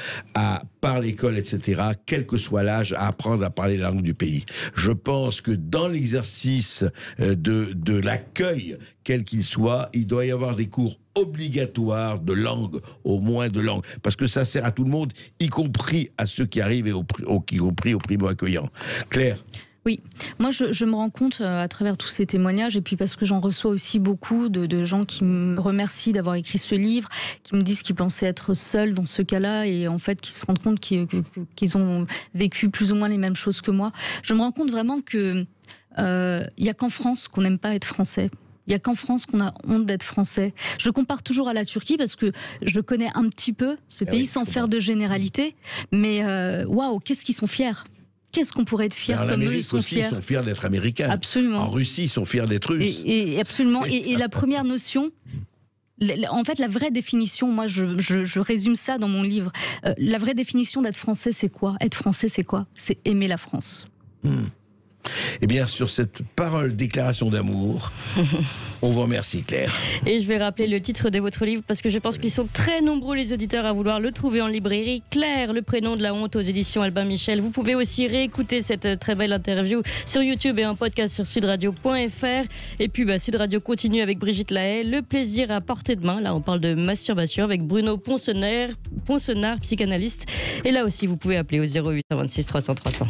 Speaker 3: par l'école, etc., quel que soit l'âge, à apprendre à parler la langue du pays. Je pense que dans l'exercice de l'accueil, quel qu'il soit, il doit y avoir des cours obligatoires de langue, au moins de langue, parce que ça sert à tout le monde, y compris à ceux qui arrivent et y compris aux primo-accueillants. Claire?
Speaker 4: Oui, moi je me rends compte à travers tous ces témoignages, et puis parce que j'en reçois aussi beaucoup de gens qui me remercient d'avoir écrit ce livre, qui me disent qu'ils pensaient être seuls dans ce cas-là, et en fait qui se rendent compte qu'ils ont vécu plus ou moins les mêmes choses que moi. Je me rends compte vraiment que y a qu'en France qu'on n'aime pas être français. Il n'y a qu'en France qu'on a honte d'être français. Je compare toujours à la Turquie parce que je connais un petit peu ce pays sans faire de généralité, mais waouh, qu'est-ce qu'ils sont fiers! Qu'est-ce qu'on pourrait être fiers comme eux, ils sont fiers.
Speaker 3: Ils sont fiers d'être américains.
Speaker 4: Absolument.
Speaker 3: En Russie, ils sont fiers d'être russes.
Speaker 4: Et absolument. Et la première notion, en fait, la vraie définition, moi, je résume ça dans mon livre. La vraie définition d'être français, c'est quoi? Être français, c'est quoi? C'est aimer la France.
Speaker 3: Eh bien, sur cette parole, déclaration d'amour, on vous remercie, Claire.
Speaker 2: Et je vais rappeler le titre de votre livre parce que je pense qu'ils sont très nombreux, les auditeurs, à vouloir le trouver en librairie. Claire, le prénom de la honte, aux éditions Albin Michel. Vous pouvez aussi réécouter cette très belle interview sur YouTube et en podcast sur sudradio.fr. Et puis, Sud Radio continue avec Brigitte Lahaye. Le plaisir à portée de main. Là, on parle de masturbation avec Bruno Ponsenard, psychanalyste. Et là aussi, vous pouvez appeler au 08 26 300 300.